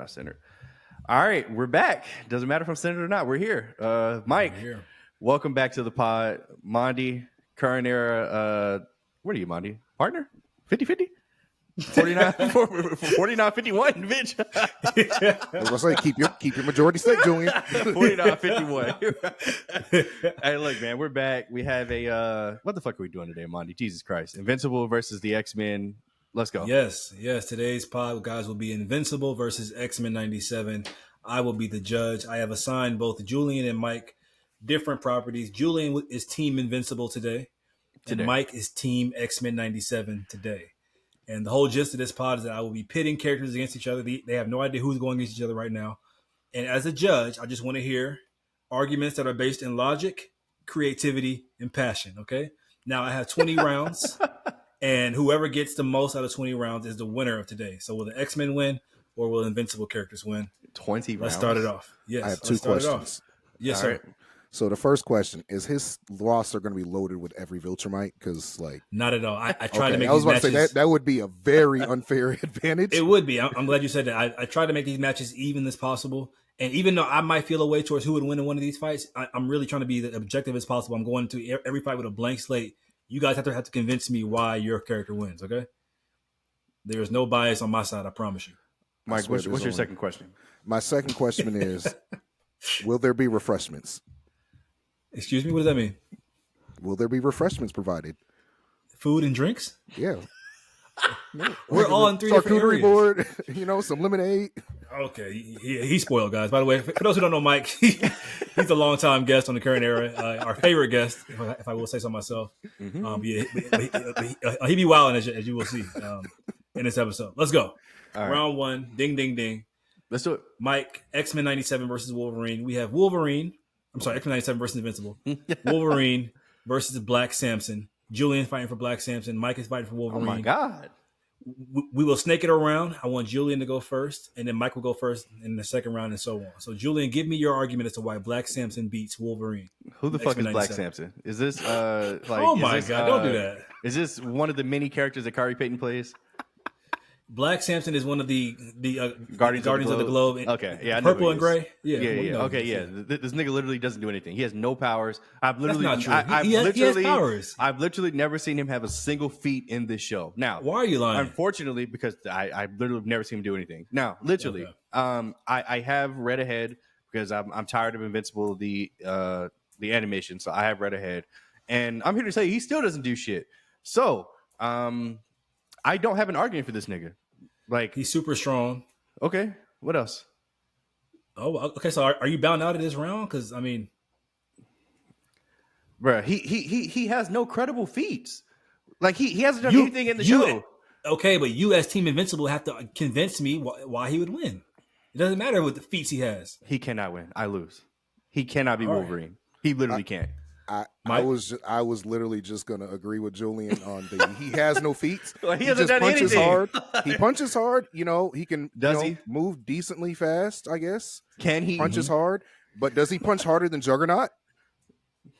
not centered. All right, we're back. Doesn't matter if I'm centered or not. We're here. Mike, welcome back to the pod. Mondi, current era. What are you, Mondi? Partner? 50-50? 49-51, bitch. I was gonna say, keep your majority stake, Julian. 49-51. Hey, look, man, we're back. We have a what the fuck are we doing today, Mondi? Jesus Christ. Invincible versus the X-Men. Let's go. Yes. Today's pod, guys, will be Invincible versus X-Men 97. I will be the judge. I have assigned both Julian and Mike different properties. Julian is Team Invincible today. And Mike is Team X-Men 97 today. And the whole gist of this pod is that I will be pitting characters against each other. They have no idea who's going against each other right now. And as a judge, I just want to hear arguments that are based in logic, creativity, and passion, okay? Now, I have 20 rounds, and whoever gets the most out of 20 rounds is the winner of today. So will the X-Men win, or will Invincible characters win? 20 rounds? Let's start it off. Yes, I have two questions. Yes, all sir. Right. So the first question is: his roster going to be loaded with every Viltrumite? Because not at all. I tried to make. I was about to say that would be a very unfair advantage. It would be. I'm glad you said that. I tried to make these matches even as possible. And even though I might feel a way towards who would win in one of these fights, I'm really trying to be as objective as possible. I'm going to every fight with a blank slate. You guys have to convince me why your character wins. Okay. There is no bias on my side. I promise you. Mike, what's your second question? My second question is: will there be refreshments? Excuse me, what does that mean? Will there be refreshments provided? Food and drinks? Yeah. We're all in three different areas. Board, some lemonade. Okay, he's spoiled, guys. By the way, for those who don't know Mike, he's a longtime guest on the current era, our favorite guest, if I will say so myself. Mm-hmm. He be wilding, as you will see in this episode. Let's go. All right. Round one, ding, ding, ding. Let's do it. Mike, X-Men 97 versus Wolverine. We have Wolverine. I'm sorry, X-Men 97 versus Invincible. Wolverine versus Black Samson. Julian fighting for Black Samson. Mike is fighting for Wolverine. Oh, my God. We will snake it around. I want Julian to go first, and then Mike will go first in the second round, and so on. So, Julian, give me your argument as to why Black Samson beats Wolverine. Who the fuck is Black Samson? Is this, oh, my God, don't do that. Is this one of the many characters that Kari Payton plays? Black Samson is one of the Guardians of the Globe. Okay, yeah, I know purple and gray. Yeah. Okay, yeah. This nigga literally doesn't do anything. He has no powers. That's not true. He has powers. I've literally never seen him have a single feat in this show. Now, why are you lying? Unfortunately, because I literally have never seen him do anything. Now, literally, okay. I have read ahead because I'm tired of Invincible, the animation. So I have read ahead, and I'm here to tell you he still doesn't do shit. So, I don't have an argument for this nigga. Like, he's super strong. Okay. What else? Oh, okay. So are you bound out of this round? Because I mean, bro, he has no credible feats. Like he hasn't done anything in the show. Okay, but you as Team Invincible have to convince me why he would win. It doesn't matter what the feats he has. He cannot win. I lose. He cannot be Wolverine. Right. He literally can't. I was literally just gonna agree with Julian on he has no feet. Well, he hasn't done anything. Hard. He punches hard. He can he move decently fast. I guess. Can he punches hard? But does he punch harder than Juggernaut?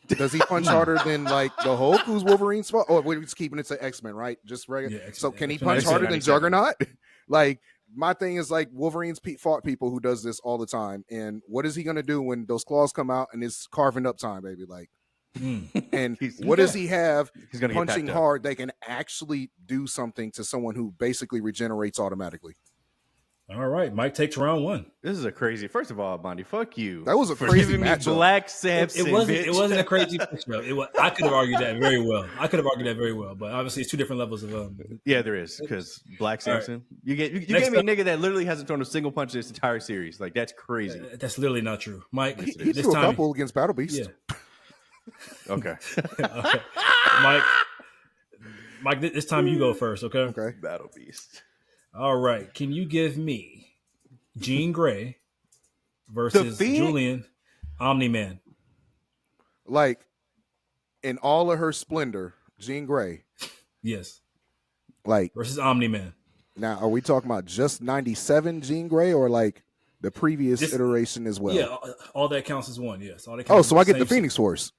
Does he punch harder than like the Hulk, who's Wolverine's fault? Oh, we're just keeping it to X-Men, right? Just regular. Yeah, so can he punch harder than Juggernaut? Like, my thing is like Wolverine's fought people who does this all the time, and what is he gonna do when those claws come out and it's carving up time, baby? Like. And what does he have? He's gonna punching hard. They can actually do something to someone who basically regenerates automatically. All right, Mike takes round one. This is a crazy. First of all, Bondi, fuck you. That was a crazy match. Black Samson. It wasn't a crazy match, bro. I could have argued that very well. But obviously it's two different levels of. Yeah, there is, because Black Samson. Right. You gave me a nigga that literally hasn't thrown a single punch in this entire series. Like, that's crazy. That's literally not true, Mike. He threw a couple against Battle Beast. Yeah. Okay. Okay. Mike, this time you go first, okay? Okay. Battle Beast. All right. Can you give me Jean Grey versus Julian Omni-Man? Like, in all of her splendor, Jean Grey. Yes. Like versus Omni-Man. Now, are we talking about just 97 Jean Grey or like the previous iteration as well? Yeah, all that counts as one, yes. All that counts so I get the Phoenix Force.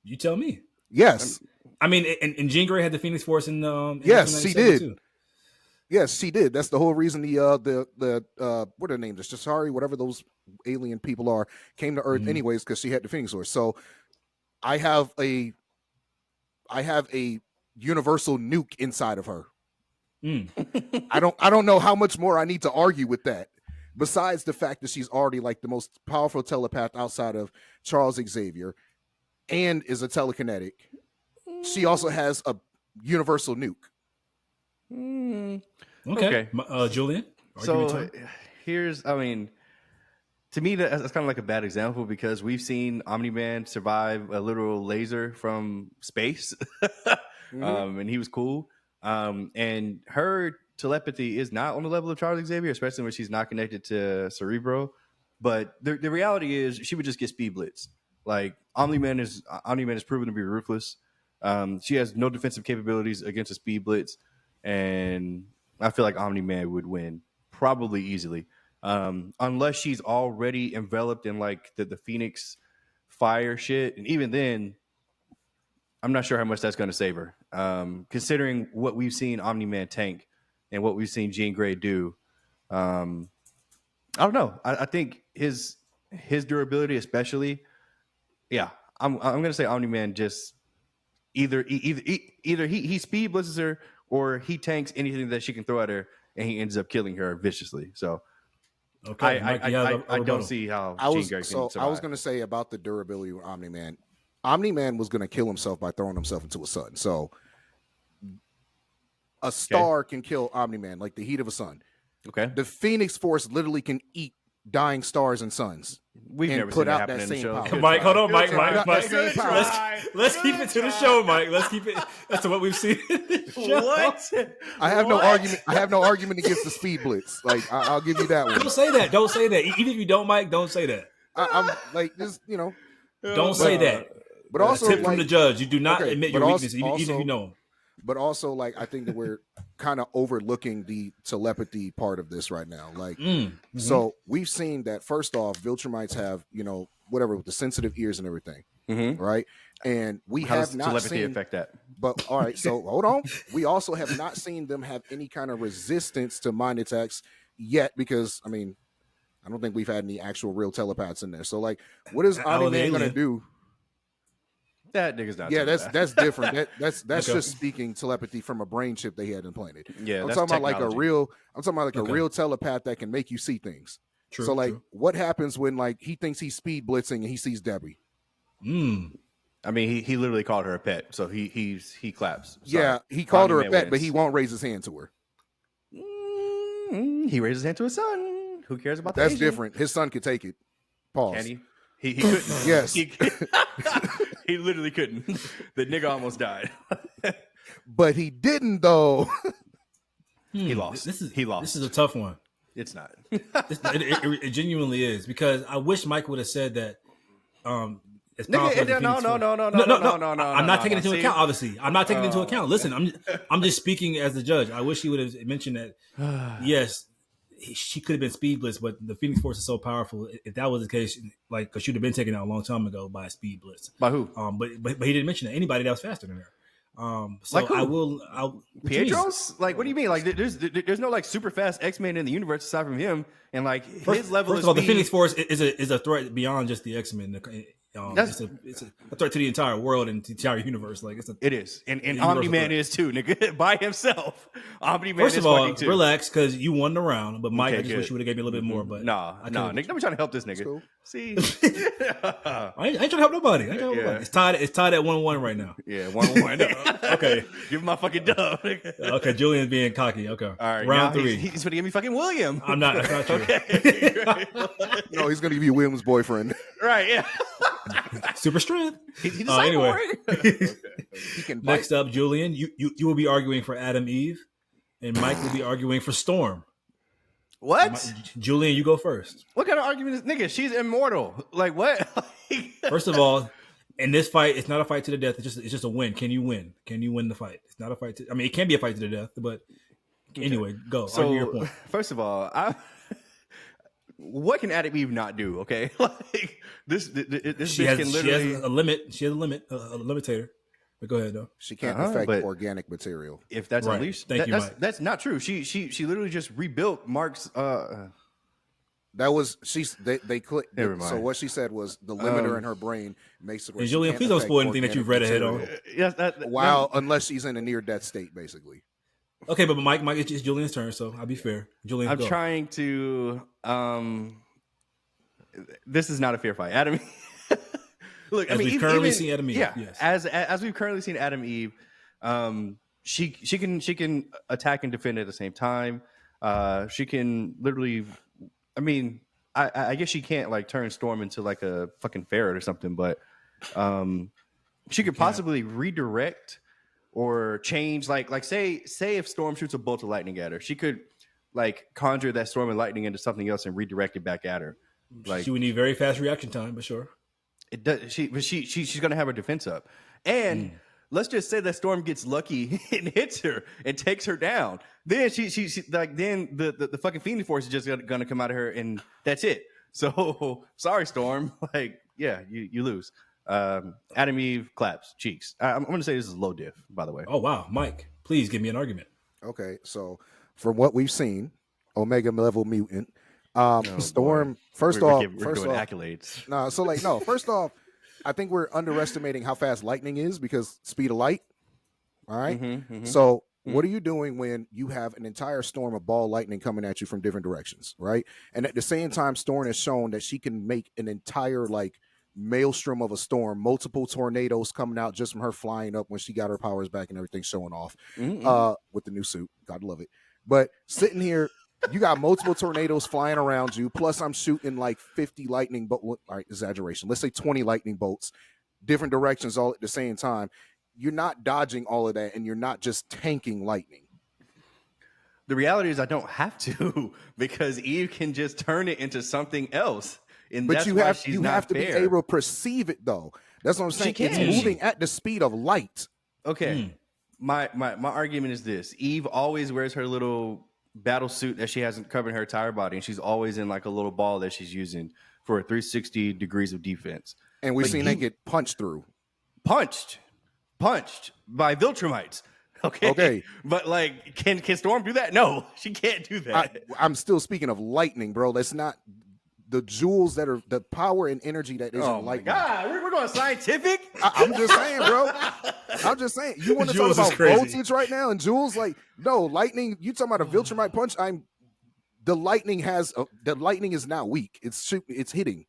You tell me. Yes. I mean, and Jean Grey had the Phoenix Force in yes, she did. Too. Yes, she did. That's the whole reason the what are their names? The Shasari, whatever those alien people are, came to Earth anyways because she had the Phoenix Force. So I have a universal nuke inside of her. I don't know how much more I need to argue with that. Besides the fact that she's already like the most powerful telepath outside of Charles Xavier, and is a telekinetic. She also has a universal nuke. Okay. Julian? So here's, I mean, to me, that's kind of like a bad example because we've seen Omni-Man survive a literal laser from space, and he was cool. And her telepathy is not on the level of Charles Xavier, especially when she's not connected to Cerebro. But the reality is she would just get speed blitzed. Like Omni-Man is proven to be ruthless. She has no defensive capabilities against a speed blitz, and I feel like Omni-Man would win probably easily, unless she's already enveloped in like the Phoenix fire shit. And even then, I'm not sure how much that's going to save her, considering what we've seen Omni-Man tank and what we've seen Jean Grey do. I don't know. I think his durability, especially. Yeah, I'm going to say Omni-Man just either he speed blitzes her or he tanks anything that she can throw at her and he ends up killing her viciously. So okay, I don't see how Jean Grey can survive. I was going to say about the durability of Omni-Man. Omni-Man was going to kill himself by throwing himself into a sun. So a star can kill Omni-Man like the heat of a sun. Okay. The Phoenix Force literally can eat dying stars and suns. We've never seen that happen in the show. Mike, hold on, Mike. Let's keep it to the show, Mike. Let's keep it. That's what we've seen. What? I have no argument. I have no argument against the speed blitz. Like I'll give you that one. Don't say that. Don't say that. Even if you don't, Mike, don't say that. I'm like just Don't say that. But also, tip from the judge: you do not admit your weakness, even if you know them. But also, like I think that we're kind of overlooking the telepathy part of this right now. Like, so we've seen that first off, Viltrumites have whatever with the sensitive ears and everything, right? And we How have does not telepathy seen affect that. But all right, so hold on. We also have not seen them have any kind of resistance to mind attacks yet, because I mean, I don't think we've had any actual real telepaths in there. So like, what is Omni-Man gonna do? That nigga's not. Yeah, that's different. That's just speaking telepathy from a brain chip they had implanted. Yeah, I'm that's talking about technology. a real telepath that can make you see things. True, so like, what happens when like he thinks he's speed blitzing and he sees Debbie? I mean, he literally called her a pet, so he claps. Sorry. Yeah, he called her a Omni-Man pet, but wins. he won't raise his hand to her. He raised his hand to his son. Who cares about that? That's different. His son could take it. Pause. Can he? He couldn't. Yes. He literally couldn't. The nigga almost died. But he didn't though. He lost. He lost. This is a tough one. It's not. It genuinely is, because I wish Mike would have said that. As No. I'm not taking it into account. Obviously, I'm not taking it into account. Listen, I'm just speaking as the judge. I wish he would have mentioned that. Yes, she could have been speed blitz, but the Phoenix Force is so powerful. If that was the case, like, because she'd have been taken out a long time ago by a speed blitz. By who? But he didn't mention that anybody that was faster than her. So Like who? I'll Pietros? Like, what do you mean? Like, there's no like super fast X-Men in the universe aside from him, and like his level First of all, speed. the Phoenix Force is a threat beyond just the X-Men. It's a threat to the entire world and the entire universe. Like it is, and Omni-Man is too, nigga, by himself. Omni-Man First is of all, fucking too. relax, because you won the round. But Mike, Okay, I just good. wish you would have gave me a little bit more. But Nah, nigga, I'm trying to help this nigga. Cool. See, I ain't trying to help nobody. It's tied at 1-1 right now. yeah, 1-1. Okay, Give him my fucking dub. okay. Julian's being cocky. Okay, All right, round now 3. He's gonna give me fucking William. I'm not. That's not true. Okay. No, he's gonna give you William's boyfriend. Right? Yeah. Super strength. He's a Anyway, cyborg. He can bite. next up, Julian, you will be arguing for Adam Eve, and Mike will be arguing for Storm. What? Julian, you go first. What kind of argument is nigga? She's immortal. Like what? First of all, in this fight, it's not a fight to the death. It's just a win. Can you win? Can you win the fight? It's not a fight. I mean, it can be a fight to the death, but anyway, go. Argue your point. First of all, what can Adam Eve not do? Okay, like this She bitch has, can she literally. has a limit. She has a limitator. But go ahead though. She can't affect organic material. If that's right. unleashed, Thank you, Mike. That's not true. She literally just rebuilt Mark's. That was they clicked. Never mind. So what she said was the limiter in her brain makes it. And Julian, please don't spoil anything that you've read ahead on. Yes, unless she's in a near-death state, basically. Okay, but Mike, it's Julian's turn, so I'll be fair. Julian, I'm trying to. This is not a fair fight, Adam. Look, we've currently seen Adam Eve. Yeah, yes. as we've currently seen Adam Eve, she can attack and defend at the same time. She can literally. I mean, I guess she can't like turn Storm into like a fucking ferret or something, but she could possibly redirect or change. Like say if Storm shoots a bolt of lightning at her, she could like conjure that storm and lightning into something else and redirect it back at her. Like she would need very fast reaction time, but sure. It does. She's gonna have her defense up, and let's just say that Storm gets lucky and hits her and takes her down. Then she like then the fucking Phoenix Force is just gonna come out of her, and that's it. So sorry, Storm. Like yeah, you lose. Adam Eve claps cheeks. I'm gonna say this is low diff, by the way. Oh wow, Mike, please give me an argument. Okay, so from what we've seen, Omega level mutant. Storm. Boy. First we're off, doing accolades. First off, I think we're underestimating how fast lightning is because speed of light. All right. So what are you doing when you have an entire storm of ball lightning coming at you from different directions, right? And at the same time, Storm has shown that she can make an entire like maelstrom of a storm, multiple tornadoes coming out just from her flying up when she got her powers back and everything showing off with the new suit. God love it. But sitting here. You got multiple tornadoes flying around you. Plus, I'm shooting like 50 lightning bolts. All right, exaggeration. Let's say 20 lightning bolts, different directions all at the same time. You're not dodging all of that, and you're not just tanking lightning. The reality is, I don't have to because Eve can just turn it into something else. And but that's you why have she's you not have to fair. be able to perceive it, though. That's what I'm saying. It's moving at the speed of light. Okay, my argument is this: Eve always wears her little battle suit that she hasn't covered her entire body, and she's always in like a little ball that she's using for 360 degrees of defense. And we've seen that get punched by Viltrumites. Okay, but like, can Storm do that? No, she can't do that. I'm still speaking of lightning, bro. That's not the jewels that are the power and energy that is in lightning. God, we're going scientific. I'm just saying, bro. I'm just saying. You want to talk about voltage right now and jewels? Like, no, lightning. You talking about a Viltrumite punch? The lightning is not weak. It's hitting.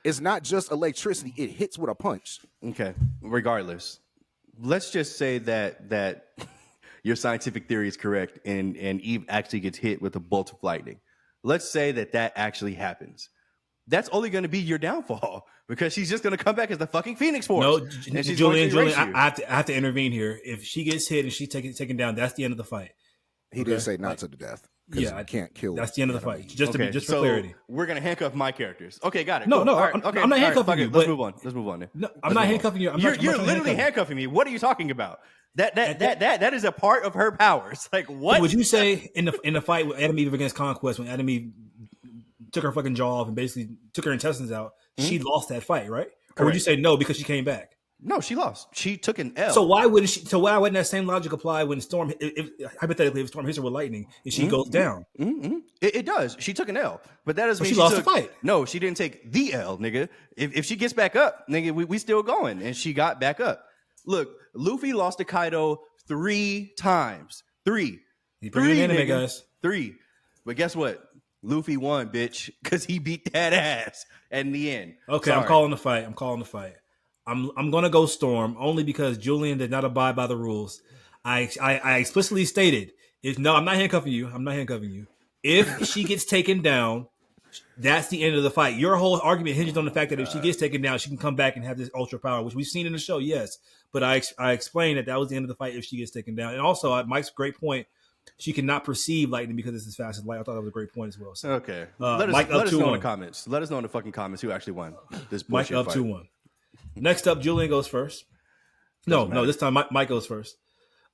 It's not just electricity. It hits with a punch. Okay. Regardless, let's just say that your scientific theory is correct, and Eve actually gets hit with a bolt of lightning. Let's say that happens. That's only going to be your downfall because she's just going to come back as the fucking Phoenix Force. No, Julian, I have to intervene here. If she gets hit and she's taken down, that's the end of the fight. He did say not to the death. Yeah, I can't kill. That's the end of the fight. Just for clarity. We're going to handcuff my characters. Okay, got it. No, cool. no, right, I'm not handcuffing you. Let's move on. Then. No, I'm not handcuffing you. You're literally handcuffing me. What are you talking about? That is a part of her powers. Like what? Would you say in the fight with Adam Eve against Conquest, when Adam Eve took her fucking jaw off and basically took her intestines out, she lost that fight, right? Correct. Or would you say no because she came back? No, she lost. She took an L. So why wouldn't she? So why wouldn't that same logic apply when Storm, hypothetically, if Storm hits her with lightning and she goes down? It does. She took an L, but that doesn't mean she lost the fight. No, she didn't take the L, nigga. If she gets back up, nigga, we still going, and she got back up. Look, Luffy lost to Kaido 3 times. 3. He bringing anime, nigga. Guys. 3. But guess what? Luffy won, bitch, because he beat that ass in the end. Okay, sorry. I'm calling the fight. I'm gonna go Storm only because Julian did not abide by the rules. I explicitly stated I'm not handcuffing you. If she gets taken down, that's the end of the fight. Your whole argument hinges on the fact that if she gets taken down, she can come back and have this ultra power, which we've seen in the show, yes. But I explained that was the end of the fight if she gets taken down. And also, Mike's great point. She cannot perceive lightning because it's as fast as light. I thought that was a great point as well. So, okay. Let us know in the comments. Let us know in the fucking comments who actually won this bullshit Mike up 2-1. Next up, Julian goes first. No, this time Mike goes first.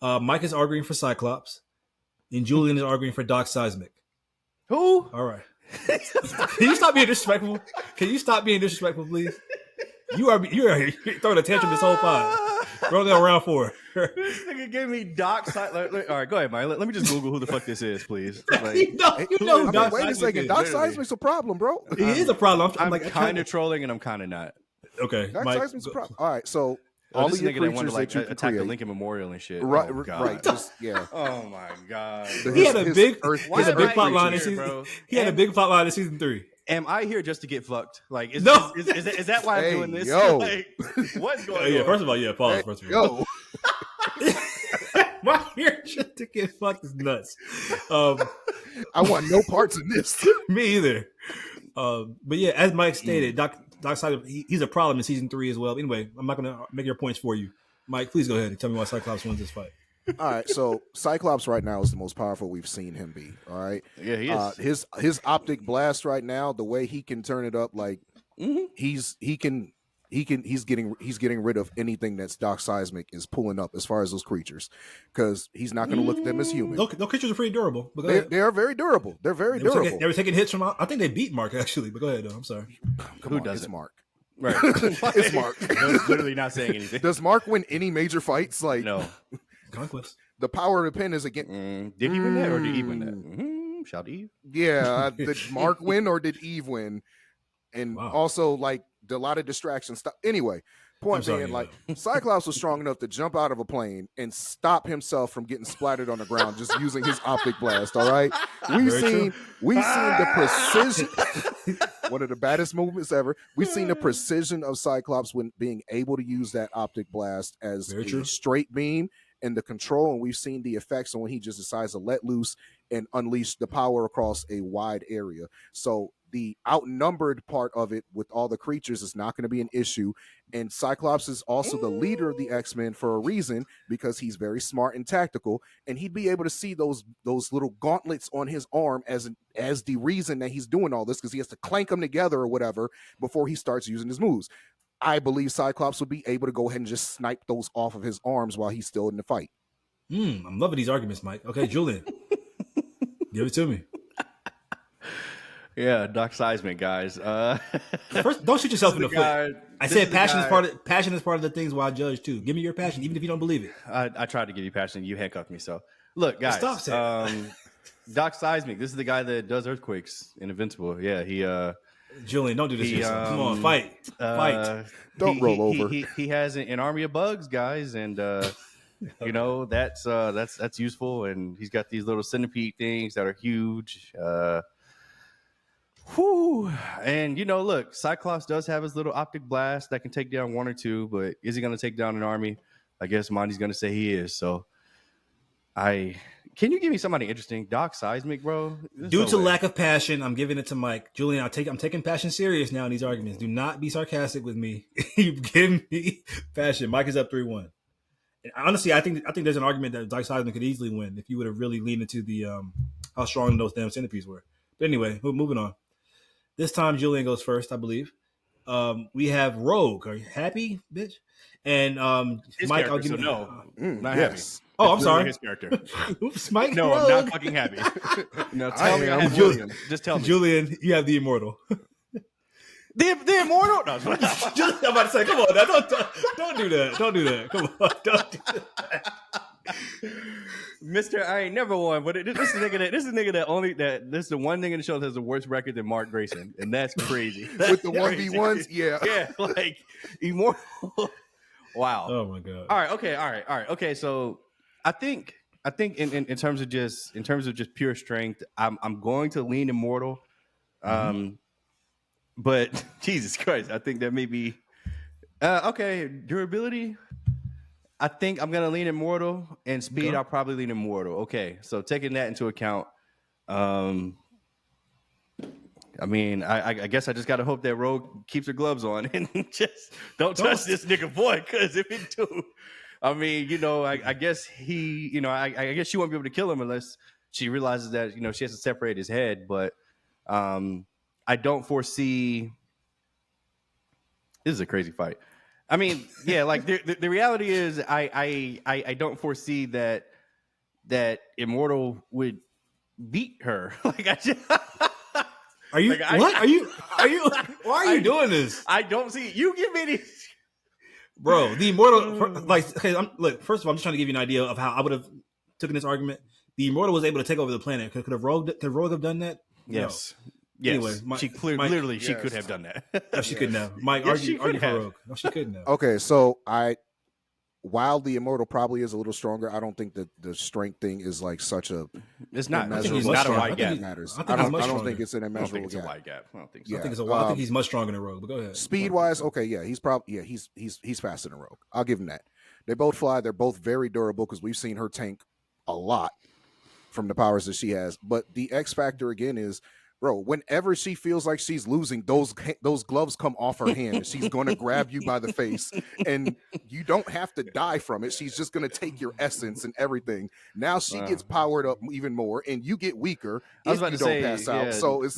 Mike is arguing for Cyclops, and Julian is arguing for Doc Seismic. Who? All right. Can you stop being disrespectful? Please? You're throwing a tantrum this whole pod. Roll down round 4. This nigga gave me Doc. All right, go ahead, Mike. Let me just Google who the fuck this is, please. Like, you know who Doc wait a Seismic second. is. Doc Literally. Seismic's a problem, bro. He is a problem. I'm like, kind of trolling and I'm kind of not. Okay, Doc Mike, Seismic's a problem. All right, so Oh, all this of your nigga that wanted creatures to like that you can attack the create. Lincoln Memorial and shit. Right, Oh, God. right. Just, yeah. Oh my God. He had a His big, Earth- he had a Why big am plot I line in here, season. bro? He had a big plot line in season 3. Am I here just to get fucked? Like, is No. that why I'm Hey, doing this? yo. Like, what's going on? Yeah, first of all, yeah, pause. First of all, Yo, my here just to get fucked is nuts. I want no parts in this. Me either. But yeah, as Mike stated, Doc Seismic, he's a problem in season 3 as well. Anyway, I'm not going to make your points for you. Mike, please go ahead and tell me why Cyclops wins this fight. All right, so Cyclops right now is the most powerful we've seen him be. All right, Yeah, he is. His optic blast right now, the way he can turn it up, like he's getting rid of anything that's Doc Seismic is pulling up as far as those creatures, because he's not going to look at them as human. Those creatures are pretty durable. But go ahead. They are very durable. They're very durable. They were taking hits from. I think they beat Mark actually. But go ahead, though. I'm sorry. Come Who on, doesn't? it's Mark. Right. It's Mark. Literally not saying anything. Does Mark win any major fights? Like No. Conquest. the power of the pen is against. Did he win that or did Eve win that? Shout Eve. Yeah, did Mark win or did Eve win? And Wow. also like a lot of distraction stuff. Anyway, point sorry, being, like Cyclops was strong enough to jump out of a plane and stop himself from getting splattered on the ground just using his optic blast. All right, we've seen the precision. One of the baddest movements ever. We've seen the precision of Cyclops when being able to use that optic blast as a straight beam and the control, and we've seen the effects on when he just decides to let loose and unleash the power across a wide area. So the outnumbered part of it with all the creatures is not going to be an issue. And Cyclops is also the leader of the X-Men for a reason, because he's very smart and tactical, and he'd be able to see those little gauntlets on his arm as the reason that he's doing all this, because he has to clank them together or whatever before he starts using his moves. I believe Cyclops would be able to go ahead and just snipe those off of his arms while he's still in the fight. I'm loving these arguments, Mike. Okay, Julian, give it to me. Yeah, Doc Seismic, guys. First, don't shoot yourself in the foot. I said passion is part of the things why I judge too. Give me your passion, even if you don't believe it. I tried to give you passion. You handcuffed me. So look, guys. Stop saying Doc Seismic. This is the guy that does earthquakes in Invincible. Yeah, he. Julian, don't do this. Come on, fight. Don't roll over. He has an army of bugs, guys, and you know that's useful. And he's got these little centipede things that are huge. And you know, look, Cyclops does have his little optic blast that can take down one or two, but is he going to take down an army? I guess Monty's going to say he is. So, can you give me somebody interesting? Doc Seismic, bro. Due to lack of passion, I'm giving it to Mike. Julian, I'm taking passion serious now in these arguments. Do not be sarcastic with me. You give me passion. Mike is up 3-1. And honestly, I think there's an argument that Doc Seismic could easily win if you would have really leaned into the how strong those damn centipedes were. But anyway, moving on. This time, Julian goes first, I believe. We have Rogue. Are you happy, bitch? And Mike, I'll give you not yes. happy. Oh, I'm sorry. His character. Oops, Mike. No, Rogue. I'm not fucking happy. No, tell me I have Julian. Just tell me. Julian, you have the immortal. The immortal? No, I'm about to say, come on, now, don't do that. Don't do that. Come on, don't do that. Mister, I ain't never won, but this is the nigga this is the one thing in the show that has the worst record than Mark Grayson, and that's crazy. With the 1v1s, yeah, like immortal. Wow. Oh my god. All right. Okay. So I think in terms of just pure strength, I'm going to lean immortal. But Jesus Christ, I think that may be okay. Durability, I think I'm gonna lean immortal, and speed, okay. I'll probably lean immortal. Okay, so taking that into account, I mean, I guess I just gotta hope that Rogue keeps her gloves on and just don't touch this nigga boy, because if it do, I mean, you know, I guess he, you know, I guess she won't be able to kill him unless she realizes that, you know, she has to separate his head, but I don't foresee. This is a crazy fight. I mean, yeah, like the reality is, I don't foresee that Immortal would beat her. Like I just. Are you? Like, what are you? Why are you doing this? I don't see. You give me these. Bro, the Immortal, okay, look, first of all, I'm just trying to give you an idea of how I would have taken this argument. The Immortal was able to take over the planet. Could Rogue have done that? Yes. No. Yes. Anyway, she literally she could have done that. No, she couldn't have. Mike, Yes, argue for Rogue. No, she couldn't have. Okay, so while the Immortal probably is a little stronger, I don't think that the strength thing is like such a. It's not. I think he's It's not a much wide gap. Matters. I don't think it's an I don't immeasurable think it's a gap. wide gap. I don't think so. Yeah. I think he's much stronger than Rogue. But go ahead. Speed wise, okay, yeah, he's probably he's faster than Rogue. I'll give him that. They both fly. They're both very durable because we've seen her tank a lot from the powers that she has. But the X factor again is, bro, whenever she feels like she's losing, those gloves come off her hand and she's going to grab you by the face, and you don't have to die from it. She's just going to take your essence and everything. Now she gets powered up even more, and you get weaker if you don't pass out. So it's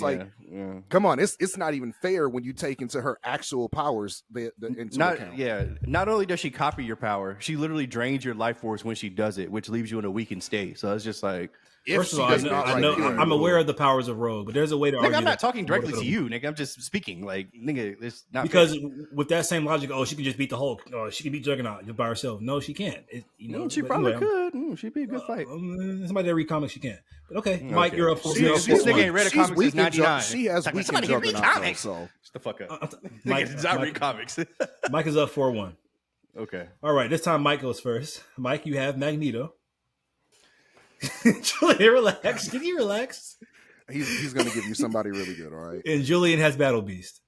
come on, it's not even fair when you take into her actual powers account. Yeah, not only does she copy your power, she literally drains your life force when she does it, which leaves you in a weakened state. So it's just like. First of all, I'm aware of the powers of Rogue, but there's a way to argue. I'm not talking directly to you, nigga. I'm just speaking. Like, nigga, it's not because with that same logic, she can just beat the Hulk, or she can beat Juggernaut just by herself. No, she can't. She probably could. She'd be a good fight. Somebody that read comics, she can't. But okay, Mike, you're up. This nigga ain't read a comic since '99. She has weakened Juggernaut. So shut the fuck up. Mike does not read comics. Mike is up 4-1. Okay. All right. This time, Mike goes first. Mike, you have Magneto. Julian, relax. Can you relax? He's going to give you somebody really good, all right? And Julian has Battle Beast.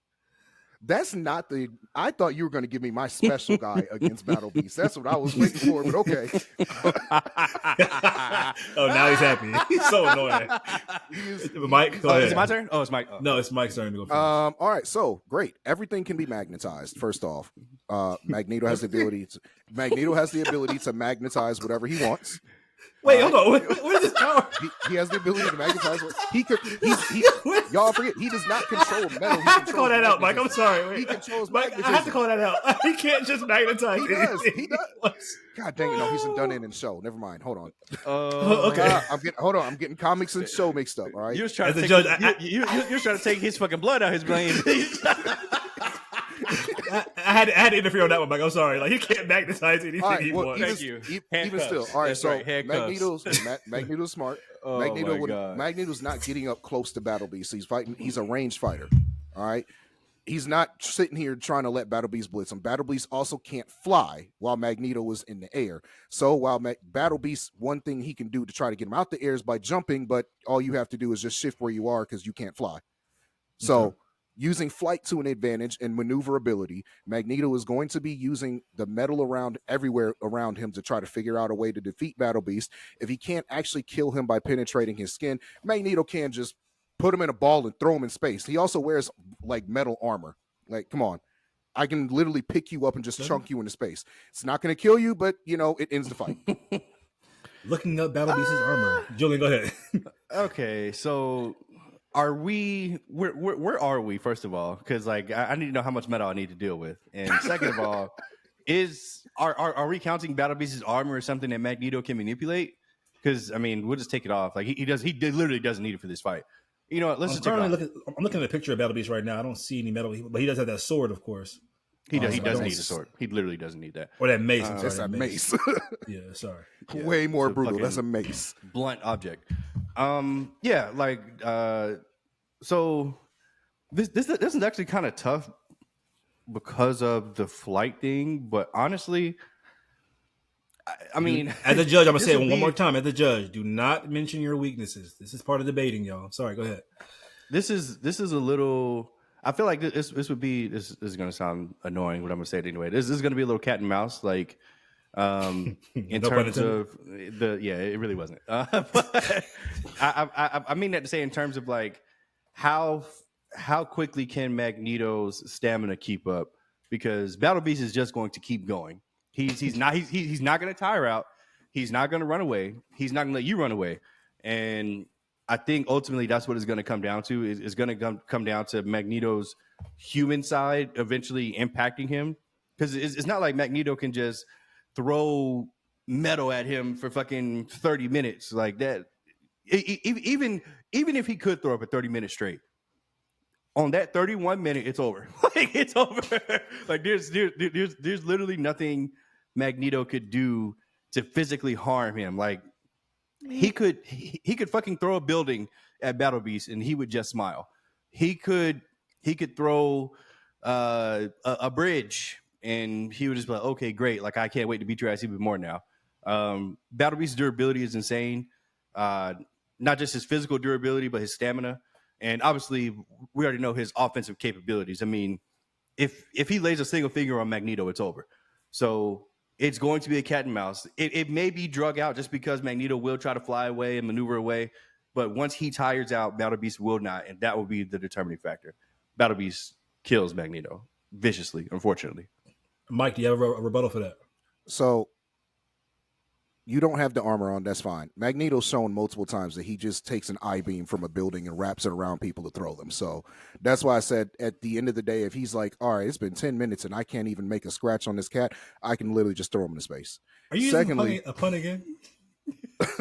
That's not the. I thought you were going to give me my special guy against Battle Beast. That's what I was waiting for, but okay. Oh, now he's happy. He's so annoying. Mike, go ahead. Is it my turn? Oh, it's Mike. Oh. No, it's Mike's turn to go first. All right, so great. Everything can be magnetized. First off, Magneto has the ability to magnetize whatever he wants. Wait, hold on. What is this power? He has the ability to magnetize. Y'all forget, he does not control metal. I have to call that out, Mike. I'm sorry. Wait. He controls Mike, magnetism. I have to call that out. He can't just magnetize. He does. God dang it! No, he's done it in show. Never mind. Hold on. Okay. I'm getting comics and show mixed up. All right. You're trying to take his fucking blood out his brain. I had to interfere on that one, Mike. I'm sorry. Like, he can't magnetize anything he wants. Thank you. Even still. All right. That's so right, Magneto's smart. Oh, Magneto's not getting up close to Battle Beast. So he's fighting. He's a ranged fighter. All right. He's not sitting here trying to let Battle Beast blitz him. Battle Beast also can't fly while Magneto was in the air. So while Battle Beast, one thing he can do to try to get him out the air is by jumping, but all you have to do is just shift where you are because you can't fly. So using flight to an advantage and maneuverability, Magneto is going to be using the metal everywhere around him to try to figure out a way to defeat Battle Beast. If he can't actually kill him by penetrating his skin, Magneto can just put him in a ball and throw him in space. He also wears like metal armor. Like, come on. I can literally pick you up and just chunk you into space. It's not going to kill you, but, it ends the fight. Looking up Battle Beast's armor. Julian, go ahead. Okay, so are we? Where are we? First of all, because like I need to know how much metal I need to deal with, and second of all, are we counting Battle Beast's armor as something that Magneto can manipulate? Because I mean, we'll just take it off. Like he literally doesn't need it for this fight. You know what? Let's just take it off. I'm looking at a picture of Battle Beast right now. I don't see any metal, but he does have that sword, of course. He doesn't need a sword. He literally doesn't need that. Or that mace. That's a mace. Yeah, sorry. Yeah, way more brutal. That's a mace. Blunt object. Yeah, like so this is actually kind of tough because of the flight thing, but honestly, I mean, as a judge, I'm gonna say it one more time. As a judge, do not mention your weaknesses. This is part of debating, y'all. Sorry, go ahead. This is a little. I feel like this is going to sound annoying. What I'm going to say it anyway. This is going to be a little cat and mouse, like in terms of it really wasn't. But I mean that to say in terms of like how quickly can Magneto's stamina keep up? Because Battle Beast is just going to keep going. He's not going to tire out. He's not going to run away. He's not going to let you run away. And I think ultimately that's what it's going to come down to. Is going to come down to Magneto's human side eventually impacting him. Because it's not like Magneto can just throw metal at him for fucking 30 minutes like that. Even if he could throw up a 30 minutes straight, on that 31 minute, it's over. Like it's over. Like there's literally nothing Magneto could do to physically harm him. Like he could fucking throw a building at Battle Beast and he would just smile. He could throw a bridge and he would just be like, okay, great. Like I can't wait to beat your ass even more now. Battle Beast's durability is insane. Not just his physical durability, but his stamina. And obviously, we already know his offensive capabilities. I mean, if he lays a single finger on Magneto, it's over. So it's going to be a cat and mouse. It may be drug out just because Magneto will try to fly away and maneuver away. But once he tires out, Battle Beast will not. And that will be the determining factor. Battle Beast kills Magneto viciously, unfortunately. Mike, do you have a rebuttal for that? So you don't have the armor on, that's fine. Magneto's shown multiple times that he just takes an I-beam from a building and wraps it around people to throw them. So that's why I said at the end of the day, if he's like, all right, it's been 10 minutes and I can't even make a scratch on this cat, I can literally just throw him into space. Are you using a pun again? What's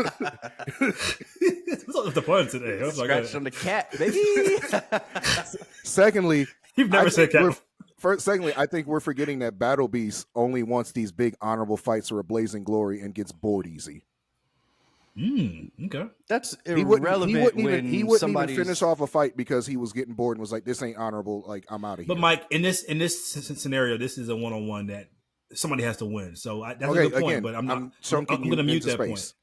up with the pun today? Scratch on the cat, baby. Secondly, you've never said cat. Secondly, I think we're forgetting that Battle Beast only wants these big honorable fights for a blazing glory and gets bored easy. Okay. That's irrelevant. He wouldn't even finish off a fight because he was getting bored and was like, this ain't honorable. Like, I'm out of here. But Mike, in this scenario, this is a one-on-one that somebody has to win. So that's a good point, again, but I'm going to mute that space. Point.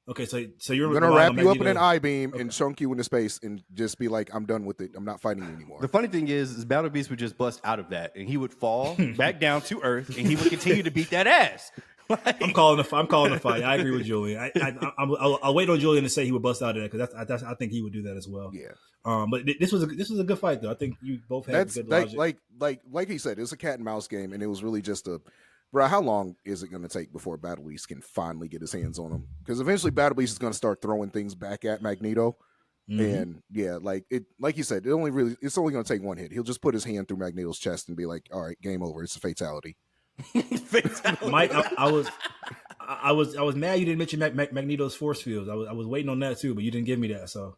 Okay, so you're going to wrap you up in an I-beam and chunk you into space and just be like, I'm done with it. I'm not fighting you anymore. The funny thing is Battle Beast would just bust out of that and he would fall back down to Earth and he would continue to beat that ass. Like, I'm calling the fight. I agree with Julian. I'll wait on Julian to say he would bust out of that because I think he would do that as well. Yeah. But this was a good fight though. I think you both had good logic. Like he said, it was a cat and mouse game, and it was really just bro, how long is it going to take before Battle Beast can finally get his hands on him? Because eventually Battle Beast is going to start throwing things back at Magneto. And yeah, like you said, it's only going to take one hit. He'll just put his hand through Magneto's chest and be like, all right, game over. It's a fatality. Mike, I was mad you didn't mention Magneto's force fields. I was waiting on that too, but you didn't give me that. So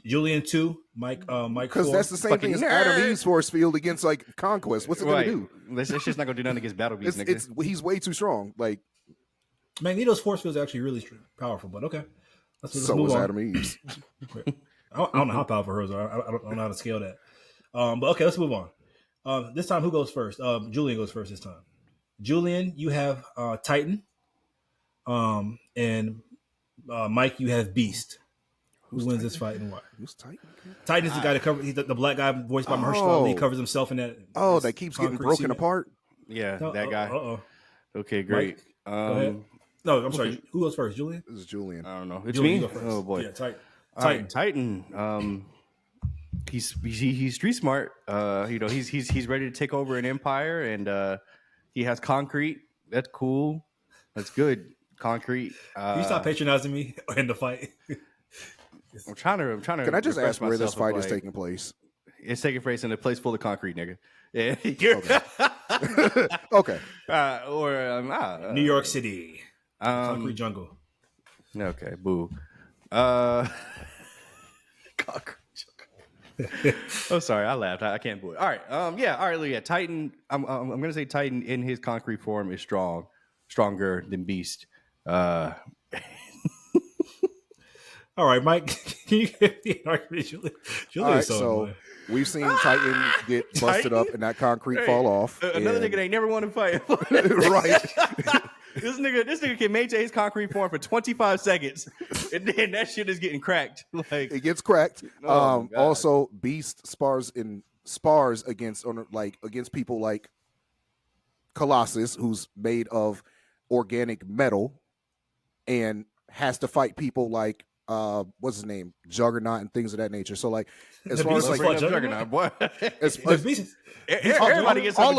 Julian 2, Mike because 4. That's the same thing as Adam Eve's force field against like Conquest. What's it gonna do? It's just not gonna do nothing against Battle Beast. He's way too strong. Like Magneto's force field is actually really powerful, but okay. So was Adam Eve's. I don't know how powerful hers are. I don't know how to scale that. But okay, let's move on. This time, who goes first? Julian goes first this time. Julian, you have Titan. And Mike, you have Beast. Who wins this fight and why? Who's Titan? Titan is the guy that covers. He's the black guy voiced by Mahershala Ali. He covers himself in that. That keeps getting broken apart. Yeah, that guy. Uh-oh. Okay, great. Go ahead. No, I'm sorry. Who goes first? Julian? This is Julian. I don't know. It's Julian, me. you go first. Oh boy. Yeah, Titan. He's street smart. He's ready to take over an empire, and he has concrete. That's cool. That's good. Concrete. Can you stop patronizing me in the fight? I'm trying to. Can I just ask where this fight is taking place? It's taking place in a place full of concrete, nigga. Yeah. Okay. New York City. Concrete jungle. Okay. Boo. Concrete jungle. Oh, sorry. I laughed. I can't boo it. All right. All right. Yeah. Titan. I'm gonna say Titan in his concrete form is stronger than Beast. All right, Mike, can you give me an argument? Julie all right, so we've seen Titan get busted up and that concrete fall off. Another nigga ain't never won a fight. Right. This nigga can maintain his concrete form for 25 seconds, and then that shit is getting cracked. Like it gets cracked. Also, Beast spars against people like Colossus, who's made of organic metal, and has to fight people like what's his name, Juggernaut, and things of that nature. So like, as far as like Juggernaut, boy, everybody gets all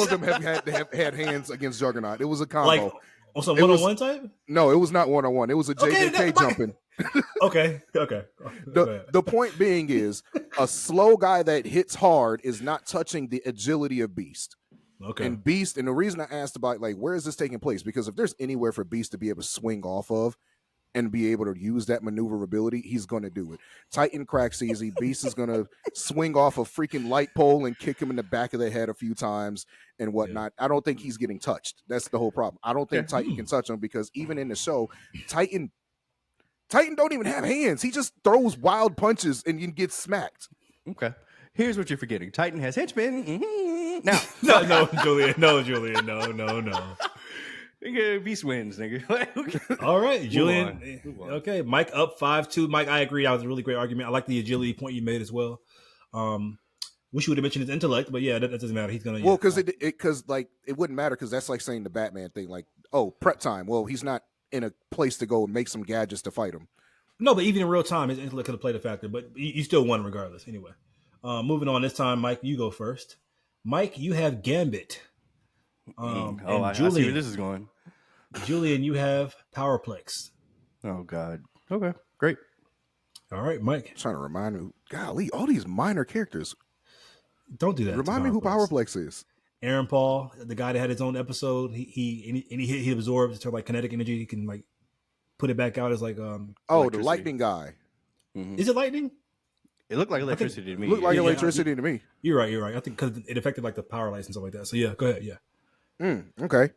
of them have had hands against Juggernaut. It was a combo. Like, also one-on-one type? No, it was not one-on-one. It was a JJK jumping. Okay. The point being is a slow guy that hits hard is not touching the agility of Beast. Okay. And the reason I asked about like where is this taking place, because if there's anywhere for Beast to be able to swing off of and be able to use that maneuverability, he's going to do it. Titan cracks easy. Beast is going to swing off a freaking light pole and kick him in the back of the head a few times and whatnot. I don't think he's getting touched. That's the whole problem. I don't think Titan can touch him because even in the show, Titan don't even have hands. He just throws wild punches and you get smacked. Okay. Here's what you're forgetting. Titan has henchmen. Mm-hmm. Now. No, Julian. No. Nigga, Beast wins, nigga. All right, Julian. Okay, Mike up 5-2. Mike, I agree. That was a really great argument. I like the agility point you made as well. Wish you would have mentioned his intellect, but yeah, that doesn't matter. He's gonna. Well, because it wouldn't matter because that's like saying the Batman thing, like, oh, prep time. Well, he's not in a place to go and make some gadgets to fight him. No, but even in real time, his intellect could have played a factor, but you still won regardless. Anyway, moving on. This time, Mike, you go first. Mike, you have Gambit. I see where this is going. Julian, you have Powerplex. Oh God. Okay, great. All right, Mike. I'm trying to remind me. Golly, all these minor characters. Don't do that. Remind me who Powerplex is. Aaron Paul, the guy that had his own episode. He absorbs to like kinetic energy. He can like put it back out as like the lightning guy. Mm-hmm. Is it lightning? It looked like electricity to me. Looked like electricity to me. You're right. I think because it affected like the power lights and stuff like that. So yeah, go ahead. Yeah. Okay.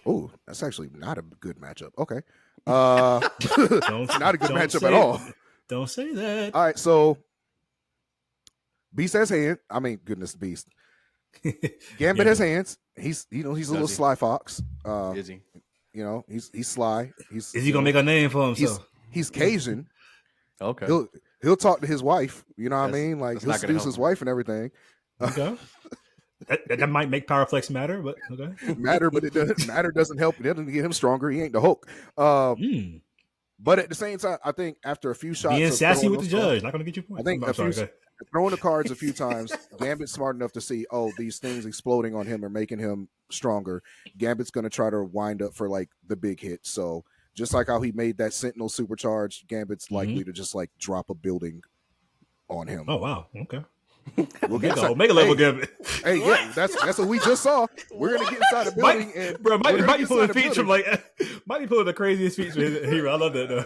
Oh, that's actually not a good matchup. Okay. Not a good matchup at all. Don't say that. All right, so Beast has hands. I mean, goodness, Beast. Gambit has hands. He's a little sly fox. Is he? You know, he's sly. Is he gonna make a name for himself? He's Cajun. Okay. He'll talk to his wife. You know what I mean? Like he'll seduce his wife and everything. Okay. That might make Powerplex matter, but okay. But it doesn't matter. Doesn't help. It doesn't get him stronger. He ain't the Hulk. But at the same time, I think after a few shots, being sassy with the judge, not going to get your point. I think throwing the cards a few times, Gambit's smart enough to see, these things exploding on him are making him stronger. Gambit's going to try to wind up for like the big hit. So just like how he made that Sentinel supercharged, Gambit's likely to just like drop a building on him. Oh wow, okay. We'll get make a level Gambit. Hey, yeah, that's what we just saw. We're gonna get inside the building, might be pulling feats from might be pulling the craziest feats from his hero. I love that though.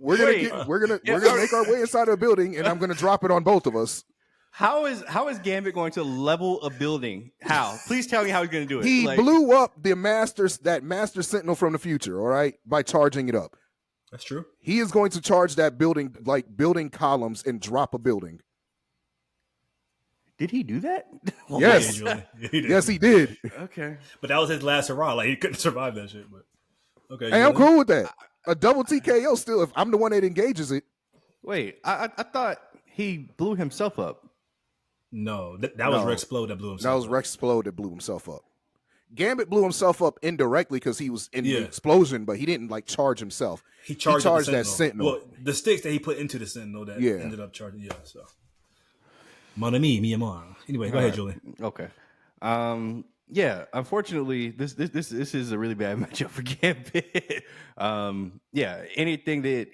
We're gonna make our way inside the building, and I'm gonna drop it on both of us. How is Gambit going to level a building? How? Please tell me how he's going to do it. He blew up that Master Sentinel from the future. All right, by charging it up. That's true. He is going to charge that building like building columns and drop a building. Did he do that? Yes. Yes, he did. Okay. But that was his last hurrah. Like, he couldn't survive that shit. But okay. Hey, I'm cool with that. A double TKO still, if I'm the one that engages it. Wait, I thought he blew himself up. No, that was Rexplode that blew himself up. That was Rexplode that blew himself up. Gambit blew himself up indirectly because he was in the explosion, but he didn't like charge himself. He charged that Sentinel. Well, the sticks that he put into the Sentinel that ended up charging. Yeah, so. Mon ami, mi amor. Anyway, go ahead, Julie. Okay. Yeah, unfortunately, this is a really bad matchup for Gambit. Anything that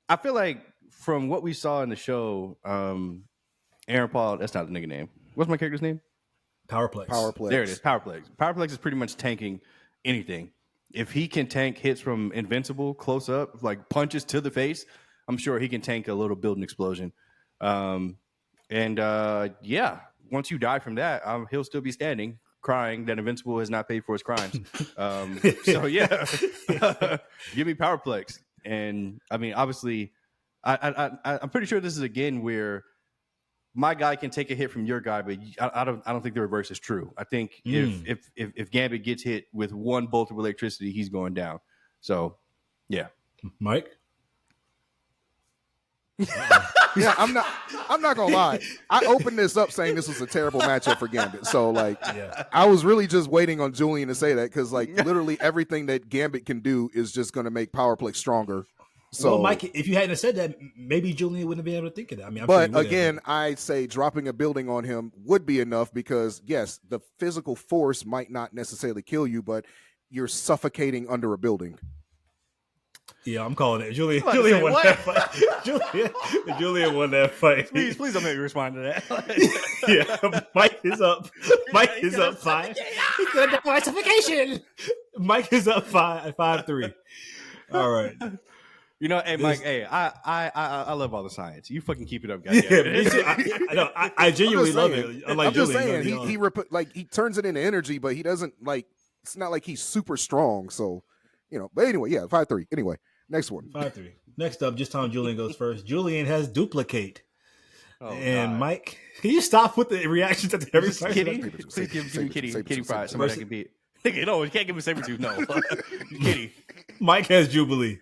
I feel like from what we saw in the show, Aaron Paul, that's not the nigga name. What's my character's name? Powerplex. There it is, Powerplex. Powerplex is pretty much tanking anything. If he can tank hits from Invincible close up, like punches to the face, I'm sure he can tank a little building explosion. Once you die from that, he'll still be standing, crying that Invincible has not paid for his crimes. Give me Powerplex. And I mean, obviously, I'm pretty sure this is again where my guy can take a hit from your guy, but I don't think the reverse is true. I think if Gambit gets hit with one bolt of electricity, he's going down. So, yeah, Mike. Yeah, I'm not gonna lie. I opened this up saying this was a terrible matchup for Gambit. So I was really just waiting on Julian to say that because literally everything that Gambit can do is just gonna make Powerplex stronger. So, well, Mike, if you hadn't said that, maybe Julian wouldn't have been able to think of that. I mean, but again, I'd say dropping a building on him would be enough because yes, the physical force might not necessarily kill you, but you're suffocating under a building. Yeah, I'm calling it. Julian won that fight. Julian won that fight. Please don't make me respond to that. Yeah, Mike is up. Mike is up 5. He's gonna die by suffocation. Mike is up 5-3. All right. You know, hey Mike, hey, I love all the science. You fucking keep it up, guys. Yeah, me too. I genuinely love it. Unlike I'm just Julian, saying he turns it into energy, but he doesn't like. It's not like he's super strong. So, But anyway, yeah, 5'3". Anyway, next one. 5'3". Next up, just time Julian goes first. Julian has duplicate. And God. Mike, can you stop with the reactions at every Kitty? Please give me Kitty Pride. Somebody I can beat. No, you can't give me Sabretooth. No, Kitty. Mike has Jubilee.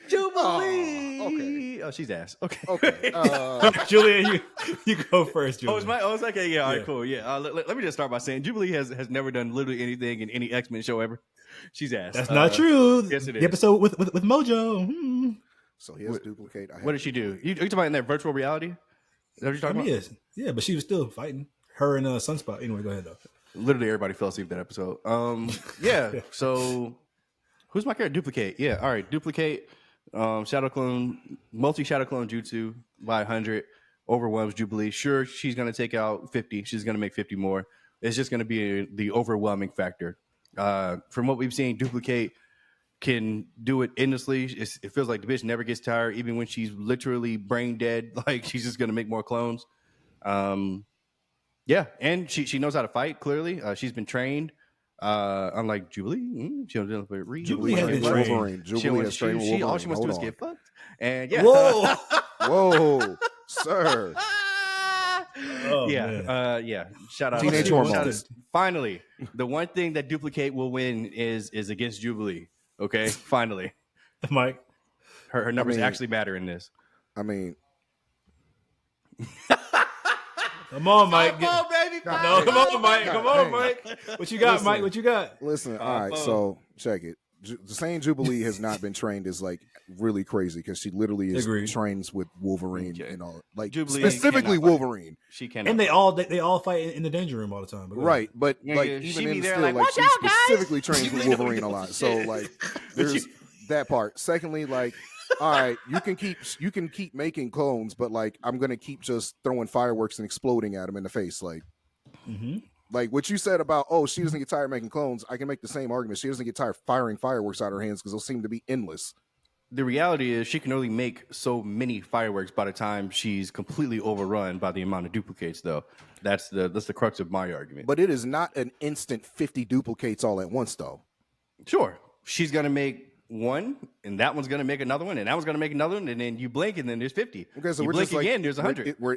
Jubilee. Okay. Oh, she's ass. Okay. Julian, you go first. Julian. It's okay. Yeah. All right. Cool. Yeah. Let me just start by saying Jubilee has never done literally anything in any X-Men show ever. She's ass. That's not true. Yes, it is. The episode with Mojo. So he has duplicate. What did she do? You talking about in that virtual reality? Is that what you're talking about? Yes. Yeah, but she was still fighting. Her and Sunspot. Anyway, go ahead though. Literally everybody fell asleep that episode. Yeah. So who's my character? Duplicate. Yeah. All right. Duplicate. Shadow clone, multi-shadow clone jutsu by 100 overwhelms Jubilee. Sure, she's gonna take out 50. She's gonna make 50 more. It's just gonna be the overwhelming factor. From what we've seen, Duplicate can do it endlessly. It feels like the bitch never gets tired, even when she's literally brain dead. Like she's just gonna make more clones. Yeah, and she knows how to fight. Clearly, she's been trained. Unlike Jubilee, she don't deal with Jubilee has been trained. Jubilee has trained Wolverine. All she wants to do is get fucked. And yeah, whoa, sir. Yeah. Shout out, teenage hormones. Finally, the one thing that Duplicate will win is against Jubilee. Okay, finally, Mike. Her numbers actually matter in this. I mean. Come on, Mike. Come on, baby. No, come on, Mike. Come on, Mike. What you got, Mike? What you got? Listen, all right, so check it. The saying Jubilee has not been trained is like really crazy because she literally is trains with Wolverine and all, like Jubilee specifically Wolverine. She cannot. And they all fight in the danger room all the time. Right, but like even in still, like she specifically trains with Wolverine a lot. So like there's that part. Secondly, like. All right, you can keep making clones, but like I'm gonna keep just throwing fireworks and exploding at them in the face, like, like what you said about she doesn't get tired making clones. I can make the same argument. She doesn't get tired firing fireworks out of her hands because they'll seem to be endless. The reality is she can only make so many fireworks by the time she's completely overrun by the amount of duplicates, though. That's the crux of my argument. But it is not an instant 50 duplicates all at once, though. Sure, she's gonna make one, and that one's going to make another one, and that one's going to make another one, and then you blink, and then there's 50. Okay, so you we're blink just again, there's 100. We're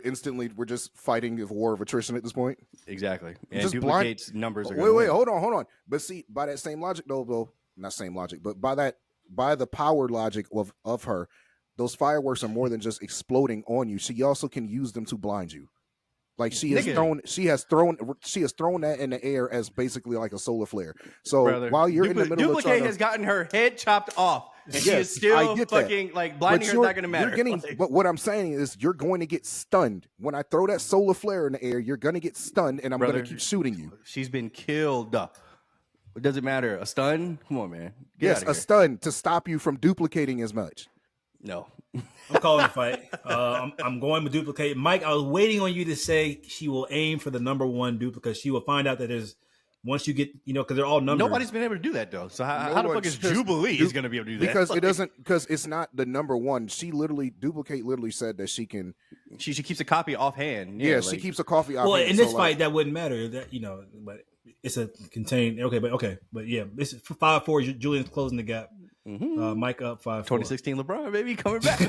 just fighting a war of attrition at this point. Exactly, and duplicates numbers are. Wait, hold on. But see, by that same logic, though, not same logic, but by the power logic of her, those fireworks are more than just exploding on you. She also can use them to blind you. Like she has thrown that in the air as basically like a solar flare. So while you're in the middle of Duplicate has gotten her head chopped off, and she is still fucking like blinding her. Not going to matter. But what I'm saying is, you're going to get stunned when I throw that solar flare in the air. You're going to get stunned, and I'm going to keep shooting you. She's been killed. It doesn't matter. A stun? Come on, man. Yes, a stun to stop you from duplicating as much. No. I'm calling the fight. I'm going with Duplicate. Mike, I was waiting on you to say she will aim for the number one duplicate. She will find out that there's once you get, because they're all numbers. Nobody's been able to do that though. So how the fuck is Jubilee is going to be able to do that? Because it doesn't. Because it's not the number one. Duplicate literally said that she can. She keeps a copy offhand. Yeah, she keeps a copy offhand. Well, in this fight, that wouldn't matter. That but it's a contained. But yeah, this is 5-4. Julian's closing the gap. Mike up 5-4. 2016 LeBron, baby, coming back.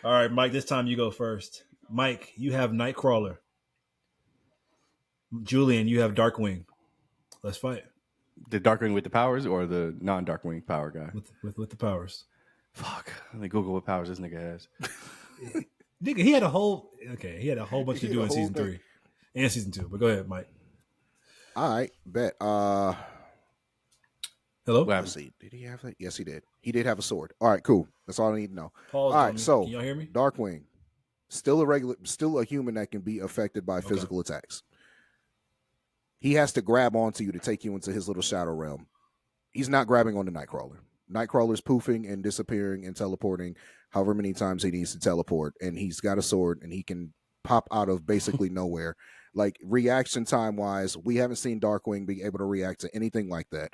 All right, Mike, this time you go first. Mike, you have Nightcrawler. Julian, you have Darkwing. Let's fight. The Darkwing with the powers or the non-Darkwing power guy? With the powers. Fuck. Let me Google what powers this nigga has. Nigga, he had a whole bunch to do in season 3 and season 2. But go ahead, Mike. All right, bet. Hello? Let's see. Did he have that? Yes, he did. He did have a sword. All right, cool. That's all I need to know. Pause, all right, so can y'all hear me? Darkwing, still a human that can be affected by physical attacks. He has to grab onto you to take you into his little shadow realm. He's not grabbing on the Nightcrawler. Nightcrawler's poofing and disappearing and teleporting however many times he needs to teleport, and he's got a sword and he can pop out of basically nowhere. Like reaction time wise, we haven't seen Darkwing be able to react to anything like that.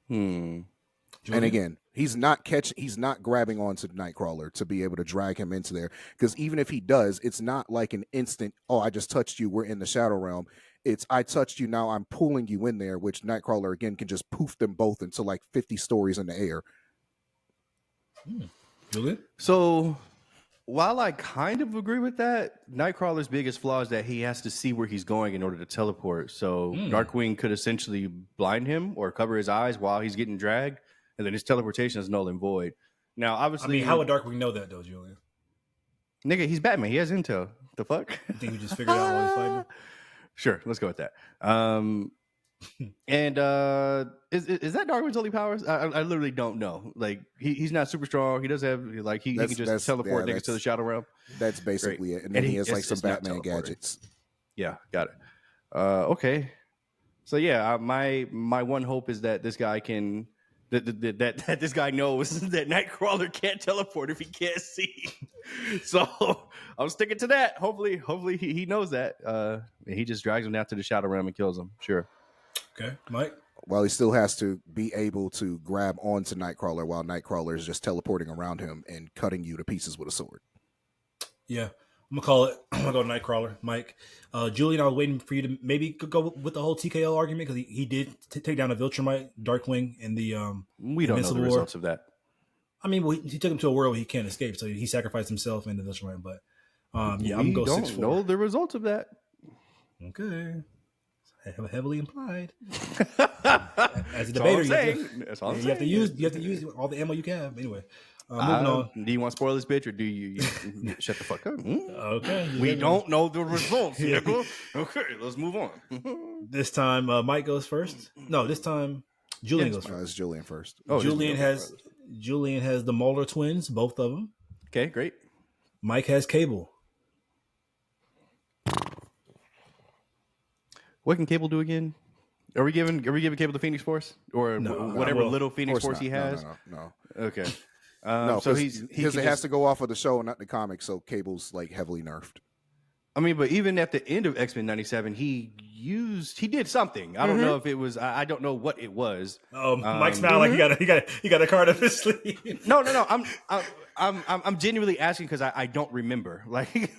And again, he's not grabbing onto Nightcrawler to be able to drag him into there. Because even if he does, it's not like an instant, oh, I just touched you, we're in the Shadow Realm. It's I touched you, now I'm pulling you in there, which Nightcrawler again can just poof them both into like 50 stories in the air. Julian? So while I kind of agree with that, Nightcrawler's biggest flaw is that he has to see where he's going in order to teleport. So Darkwing could essentially blind him or cover his eyes while he's getting dragged, and then his teleportation is null and void. Now, obviously, how would Darkwing know that though, Julian? Nigga, he's Batman. He has intel. The fuck? You think he just figured out while he's fighting? Sure, let's go with that. And is that Darwin's only powers? I literally don't know. Like he's not super strong. He does have like he can just teleport niggas to the Shadow Realm. That's basically it. And then he has like some Batman gadgets. Yeah, got it. Okay. So yeah, my one hope is that this guy can that this guy knows that Nightcrawler can't teleport if he can't see. So I'm sticking to that. Hopefully he knows that. And he just drags him down to the Shadow Realm and kills him. Sure. Okay, Mike. Well, he still has to be able to grab onto Nightcrawler while Nightcrawler is just teleporting around him and cutting you to pieces with a sword. Yeah, I'm gonna go Nightcrawler, Mike. Julian, I was waiting for you to maybe go with the whole TKO argument because he did take down a Viltrumite, Darkwing, in the we don't know the results of that. I mean, well, he took him to a world where he can't escape, so he sacrificed himself in the Viltrumite. But yeah, I'm gonna go 6-4. Know the results of that. Okay. Heavily implied. As a debater, you have to use all the ammo you can have. Anyway, moving on. Do you want to spoil this bitch, or do you shut the fuck up? Okay. We don't know the results. Okay, let's move on. This time, Mike goes first. No, this time Julian goes first. No, it's Julian first. Oh, Julian has the Mauler twins, both of them. Okay, great. Mike has Cable. What can Cable do again? Are we giving Cable the Phoenix Force or whatever little Phoenix Force he has? No. Okay. No, so because it has to go off of the show, not the comics. So Cable's like heavily nerfed. I mean, but even at the end of X-Men '97, he did something. I don't know if it was. I don't know what it was. Oh, Mike smiled like he got a card up his sleeve. No. I'm genuinely asking because I don't remember. Like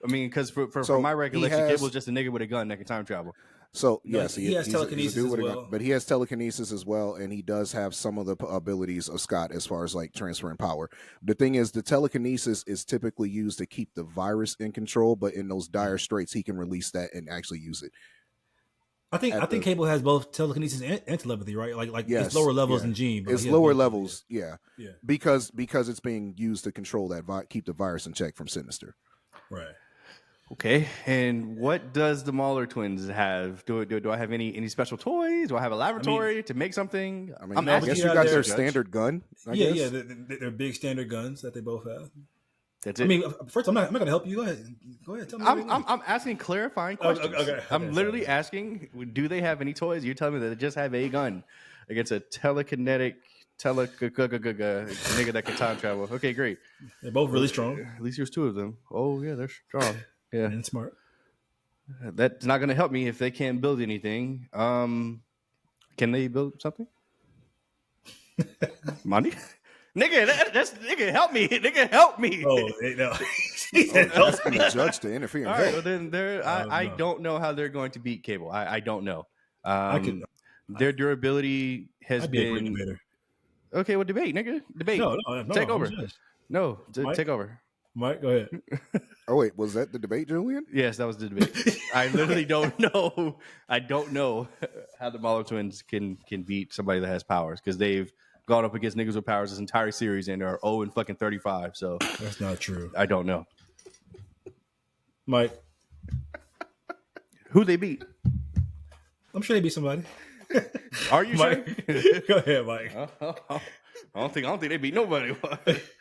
I mean, because for my recollection, Cable's just a nigga with a gun that can time travel. So yes, he has telekinesis as well. But he has telekinesis as well, and he does have some of the abilities of Scott as far as like transferring power. The thing is, the telekinesis is typically used to keep the virus in control, but in those dire straits, he can release that and actually use it. I think Cable has both telekinesis and telepathy, right? Like yes, it's lower levels than Gene. But it's lower levels, yeah. Because it's being used to control that keep the virus in check from Sinister. Right. Okay, and what does the Mauler twins have? Do I have any special toys? Do I have a laboratory to make something? I guess you got their standard gun. Yeah, they're big standard guns that they both have. That's it. I mean, first, I'm not going to help you. Go ahead. Tell me. I'm asking clarifying questions. Okay, I'm literally asking, do they have any toys? You're telling me that they just have a gun against a telekinetic nigga that can time travel. Okay, great. They're both really strong. At least there's two of them. Oh yeah, they're strong. Yeah, and smart. That's not going to help me if they can't build anything. Can they build something? Money, nigga. That's nigga. Help me, nigga. Help me. Oh no. That's going to judge to interfere. All right. Well, then I don't know how they're going to beat Cable. I don't know. Their durability has been. A great debater. Okay, well, debate, nigga. Debate. No, take over. No, take over. Mike, go ahead. Oh wait, was that the debate, Julian? Yes, that was the debate. I literally don't know. I don't know how the Mauler twins can beat somebody that has powers because they've gone up against niggas with powers this entire series and are 0-35. So that's not true. I don't know. Mike, who they beat? I'm sure they beat somebody. Are you Mike, sure? Go ahead, Mike. I don't think they beat nobody.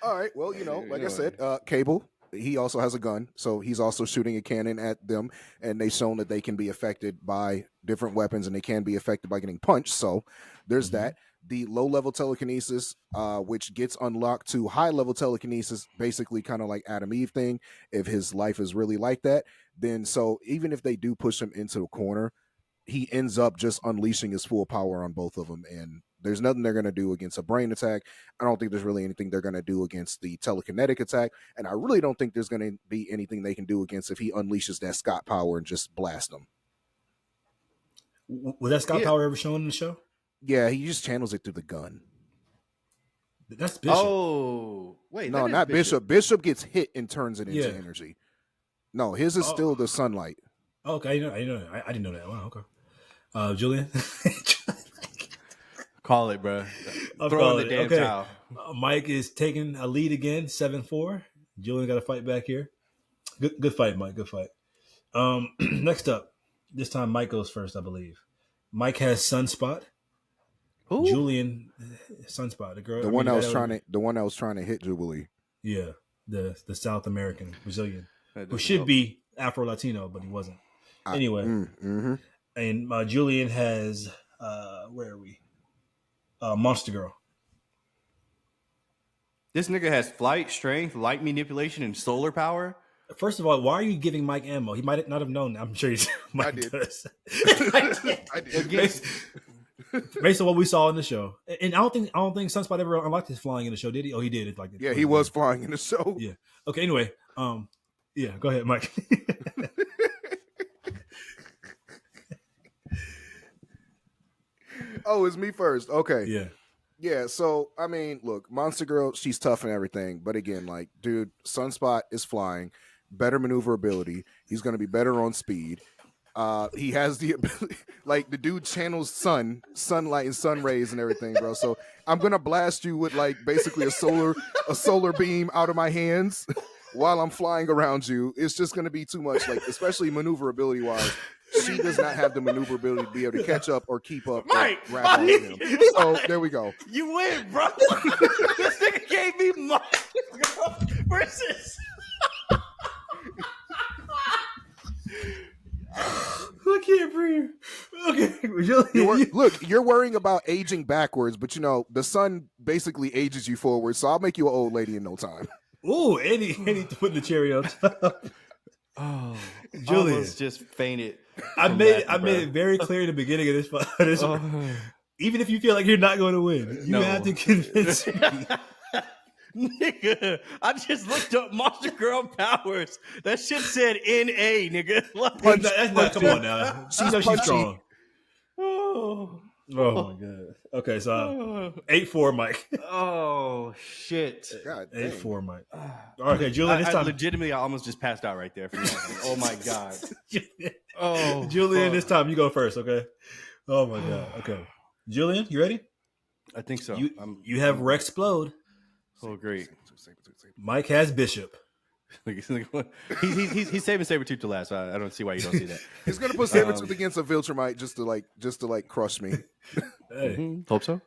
All right. Well, like I said, Cable, he also has a gun, so he's also shooting a cannon at them, and they've shown that they can be affected by different weapons, and they can be affected by getting punched. So there's that. The low-level telekinesis, which gets unlocked to high-level telekinesis, basically kind of like Adam Eve thing. If his life is really like that, then so even if they do push him into a corner, he ends up just unleashing his full power on both of them, and There's nothing they're going to do against a brain attack. I don't think there's really anything they're going to do against the telekinetic attack. And I really don't think there's going to be anything they can do against if he unleashes that Scott power and just blast them. Was that Scott power ever shown in the show? Yeah, he just channels it through the gun. That's Bishop. Oh, wait. No, not Bishop. Bishop gets hit and turns it into energy. No, his is still the sunlight. Oh, okay, I didn't know that. Wow, okay. Julian? Call it, bro. Throw in the damn towel. Mike is taking a lead again, 7-4. Julian got to fight back here. Good fight, Mike. Good fight. Next up, this time Mike goes first, I believe. Mike has Sunspot. Who? Julian, Sunspot, the one that was trying to hit Jubilee. Yeah, the South American Brazilian, who should be Afro Latino, but he wasn't. Anyway, and Julian has where are we? Monster Girl. This nigga has flight, strength, light manipulation, and solar power. First of all, why are you giving Mike ammo? He might not have known. I'm sure he's. Mike does. I did. Based on what we saw in the show, and I don't think Sunspot ever unlocked his flying in the show, did he? Oh, he did. It's like he was flying in the show. Yeah. Okay. Anyway, yeah. Go ahead, Mike. Oh, it's me first. Okay. Yeah. Yeah, so I mean, look, Monster Girl, she's tough and everything, but again, like, dude, Sunspot is flying, better maneuverability. He's going to be better on speed. He has the ability, like, the dude channels sunlight and sun rays and everything, bro. So I'm gonna blast you with like basically a solar beam out of my hands while I'm flying around you. It's just gonna be too much, like, especially maneuverability wise. She does not have the maneuverability to be able to catch up or keep up. Mike, him. So there we go. You win, bro. This nigga gave me Mike versus. I can't breathe. Okay, look, you're worrying about aging backwards, but you know the sun basically ages you forward. So I'll make you an old lady in no time. Ooh, Eddie putting the cherry on top. Oh, Julian almost just fainted. I made it very clear in the beginning of this. Even if you feel like you're not going to win, you have to convince me. Nigga, I just looked up Monster Girl powers. That shit said NA, nigga. Come on now. She's strong. Oh my god. Okay, so 8-4, Mike. Oh shit. 8-4, Mike. Okay, Julian. This time, I almost just passed out right there. Oh my god. Julian, this time you go first. Okay. Oh my god. Okay, Julian, you ready? I think so. You have Rexplode. Oh great. Mike has Bishop. He's saving Sabretooth to last. So I don't see why you don't see that. He's gonna put Sabretooth against a Viltrumite just to crush me. Hey. Hope so.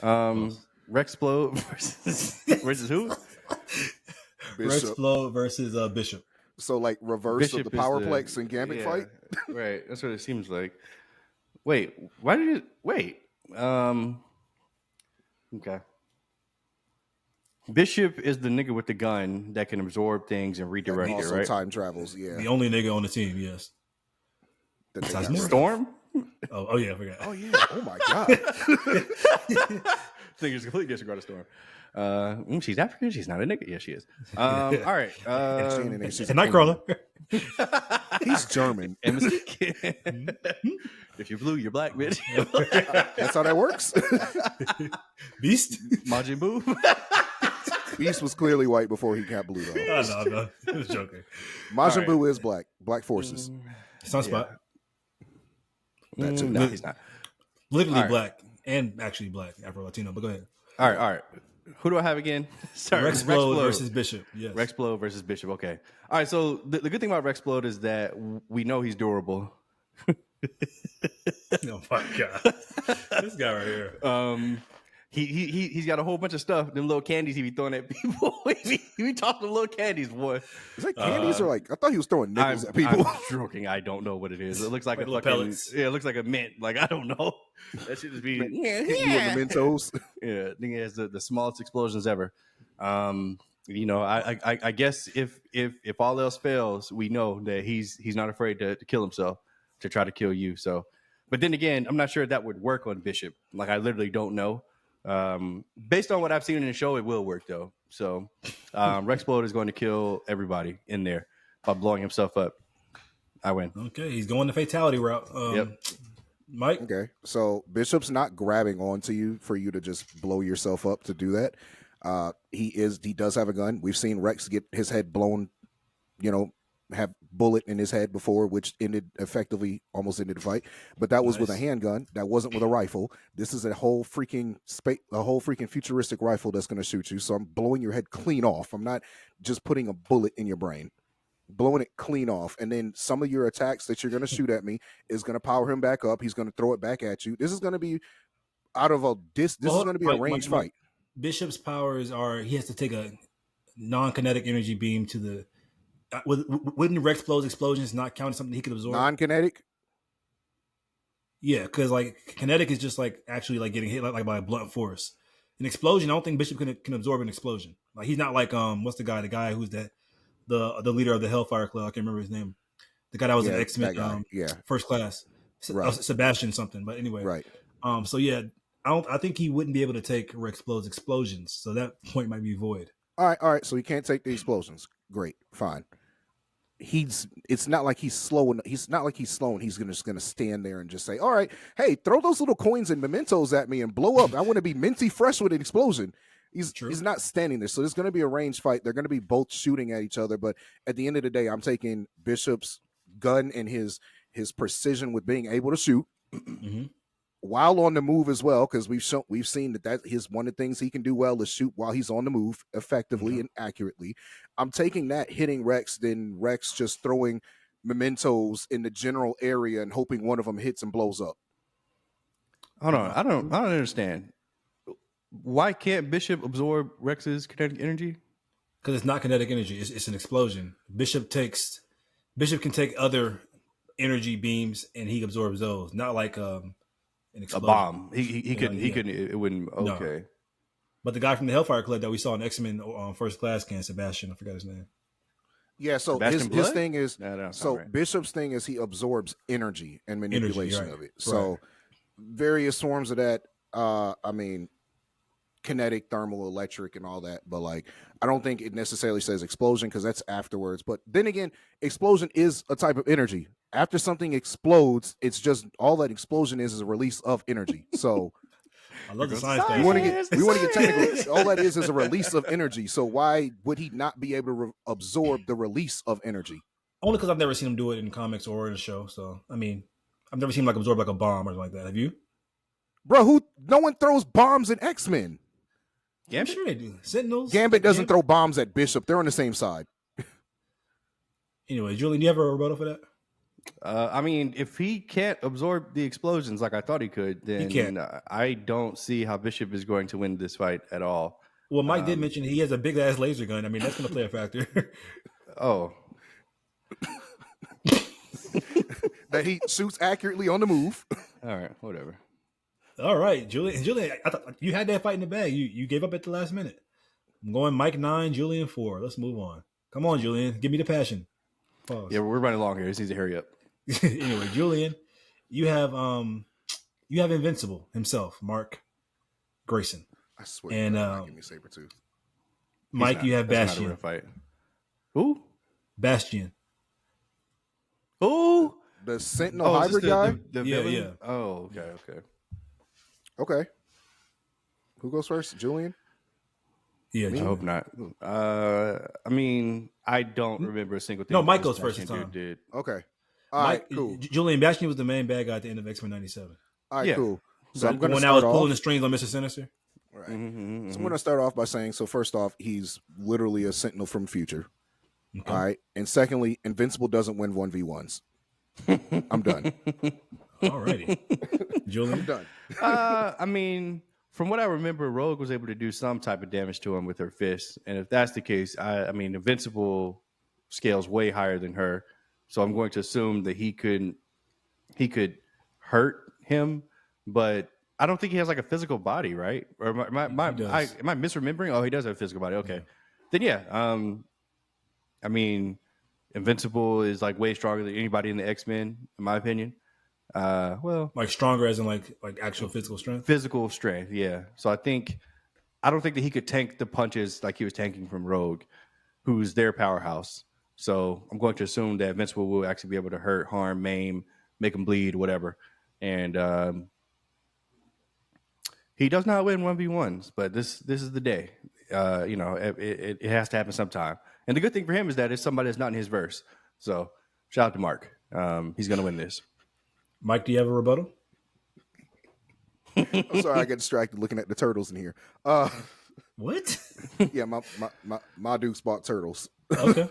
Rexplode versus who? Rexplode versus Bishop. So like reverse Bishop of the Powerplex and Gambit fight. Right. That's what it seems like. Wait. Why did it? Wait. Okay. Bishop is the nigga with the gun that can absorb things and redirect it, right? Time travels, yeah. The only nigga on the team, yes. Storm? Oh yeah, I forgot. Oh yeah. Oh my god. Niggas completely disregard Storm. She's African. She's not a nigga. Yeah, she is. All right. She's a Nightcrawler. He's German. If you're blue, you're black, bitch. That's how that works. Beast? Majin Buu? Beast was clearly white before he got blue, though. No. I was joking. Majin Buu is black. Black forces. Sunspot. Yeah. That too. No, he's not. Literally black and actually black, Afro-Latino, but go ahead. All right. Who do I have again? Sorry, Rexplode versus Bishop. Yes. Rexplode versus Bishop. Okay. All right. So the good thing about Rexplode is that we know he's durable. Oh my god, this guy right here. He's got a whole bunch of stuff. Them little candies he be throwing at people. he be tossing little candies, boy. Is that candies or like? I thought he was throwing nickels at people. I'm joking. I don't know what it is. It looks like a fucking pellets. Yeah, it looks like a mint. Like I don't know. That shit just be the Mentos. Yeah, I think it has the smallest explosions ever. You know, I guess if all else fails, we know that he's not afraid to kill himself to try to kill you. So, But then again, I'm not sure that would work on Bishop. Like, I literally don't know. Based on what I've seen in the show, it will work though. So Rexplode is going to kill everybody in there by blowing himself up. I win. Okay, he's going the fatality route. Yep. Mike? Okay, so Bishop's not grabbing onto you for you to just blow yourself up to do that. He does have a gun. We've seen Rex get his head blown, have bullet in his head before, which almost ended the fight. But that was with a handgun. That wasn't with a rifle. This is a whole freaking futuristic rifle that's going to shoot you. So I'm blowing your head clean off. I'm not just putting a bullet in your brain. Blowing it clean off, and then some of your attacks that you're going to shoot at me is going to power him back up. He's going to throw it back at you. This is going to be this is going to be a range fight. Bishop's powers are he has to take a non-kinetic energy beam to the. Wouldn't Rexplode's explosions not count as something he could absorb? Non-kinetic. Yeah, because like kinetic is just like actually like getting hit like by a blunt force. An explosion, I don't think Bishop can absorb an explosion. Like he's not like what's the guy who's that. The leader of the Hellfire Club, I can't remember his name. The guy that was an X-Men first class. Right. Sebastian something, but anyway. Right. So yeah, I think he wouldn't be able to take Rexplode's explosions. So that point might be void. All right. So he can't take the explosions. Great. Fine. It's not like he's slow. He's not like he's slow and he's just gonna stand there and just say, all right, hey, throw those little coins and mementos at me and blow up. I want to be minty fresh with an explosion. He's not standing there. So there's going to be a range fight. They're going to be both shooting at each other. But at the end of the day, I'm taking Bishop's gun and his precision with being able to shoot while on the move as well, because we've seen that is one of the things he can do well is shoot while he's on the move effectively and accurately. I'm taking that, hitting Rex, then Rex just throwing mementos in the general area and hoping one of them hits and blows up. Hold on. I don't understand. Why can't Bishop absorb Rex's kinetic energy? Because it's not kinetic energy. It's an explosion. Bishop can take other energy beams and he absorbs those. Not like an explosion. A bomb. He couldn't. He couldn't. It wouldn't. Okay. No. But the guy from the Hellfire Club that we saw in X-Men First Class Sebastian. I forgot his name. Yeah. So his thing is right. Bishop's thing is he absorbs energy and manipulation of it. So various forms of that. Kinetic, thermal, electric, and all that. But like, I don't think it necessarily says explosion because that's afterwards. But then again, explosion is a type of energy. After something explodes, it's just all that explosion is a release of energy. So I love the science. We want to get technical. All that is a release of energy. So why would he not be able to absorb the release of energy? Only because I've never seen him do it in comics or in a show. So I mean, I've never seen him like absorb like a bomb or something like that. Have you? Bro, no one throws bombs in X-Men. I'm sure they do. Sentinels. Gambit doesn't throw bombs at Bishop. They're on the same side. Anyway, Julian, do you have a rebuttal for that? I mean, if he can't absorb the explosions like I thought he could, then I don't see how Bishop is going to win this fight at all. Well, Mike did mention he has a big ass laser gun. I mean, that's going to play a factor. Oh. That he shoots accurately on the move. All right, whatever. All right, Julian, I thought you had that fight in the bag. You gave up at the last minute. I'm going Mike 9, Julian 4. Let's move on. Come on, Julian. Give me the passion. Pause. Yeah, we're running long here. It needs to hurry up. Anyway, Julian, you have Invincible himself, Mark Grayson. I swear. And give me Sabretooth. Mike, you have Bastion. Not a real fight. Who? Bastion. Who? The Sentinel hybrid guy? The villain? Yeah. Oh, okay. Okay. Who goes first? Julian? Yeah, I hope not. I mean, I don't remember a single thing. No, Mike goes first this time. Did. Okay. All right, cool. Julian Bastion was the main bad guy at the end of X-Men 97. All right, cool. So I'm going to when I was pulling the strings on Mr. Sinister. Right. So I'm going to start off by saying, so first off, he's literally a Sentinel from the future. Okay. All right. And secondly, Invincible doesn't win 1v1s. I'm done. All righty. Julian? I'm done. I mean, from what I remember, Rogue was able to do some type of damage to him with her fists. And if that's the case, I mean, Invincible scales way higher than her. So I'm going to assume that he could hurt him, but I don't think he has like a physical body, right? Or am I misremembering? Oh, he does have a physical body. Okay. Then yeah. I mean, Invincible is like way stronger than anybody in the X-Men, in my opinion. Well, like stronger as in like actual physical strength. Physical strength, yeah. So I don't think that he could tank the punches like he was tanking from Rogue, who's their powerhouse. So I'm going to assume that Invincible will actually be able to hurt, harm, maim, make him bleed, whatever. And he does not win 1v1s, but this is the day. It has to happen sometime. And the good thing for him is that it's somebody that's not in his verse. So shout out to Mark. He's going to win this. Mike, do you have a rebuttal? I'm sorry, I get distracted looking at the turtles in here. What? Yeah, my Duke's bought turtles. Okay.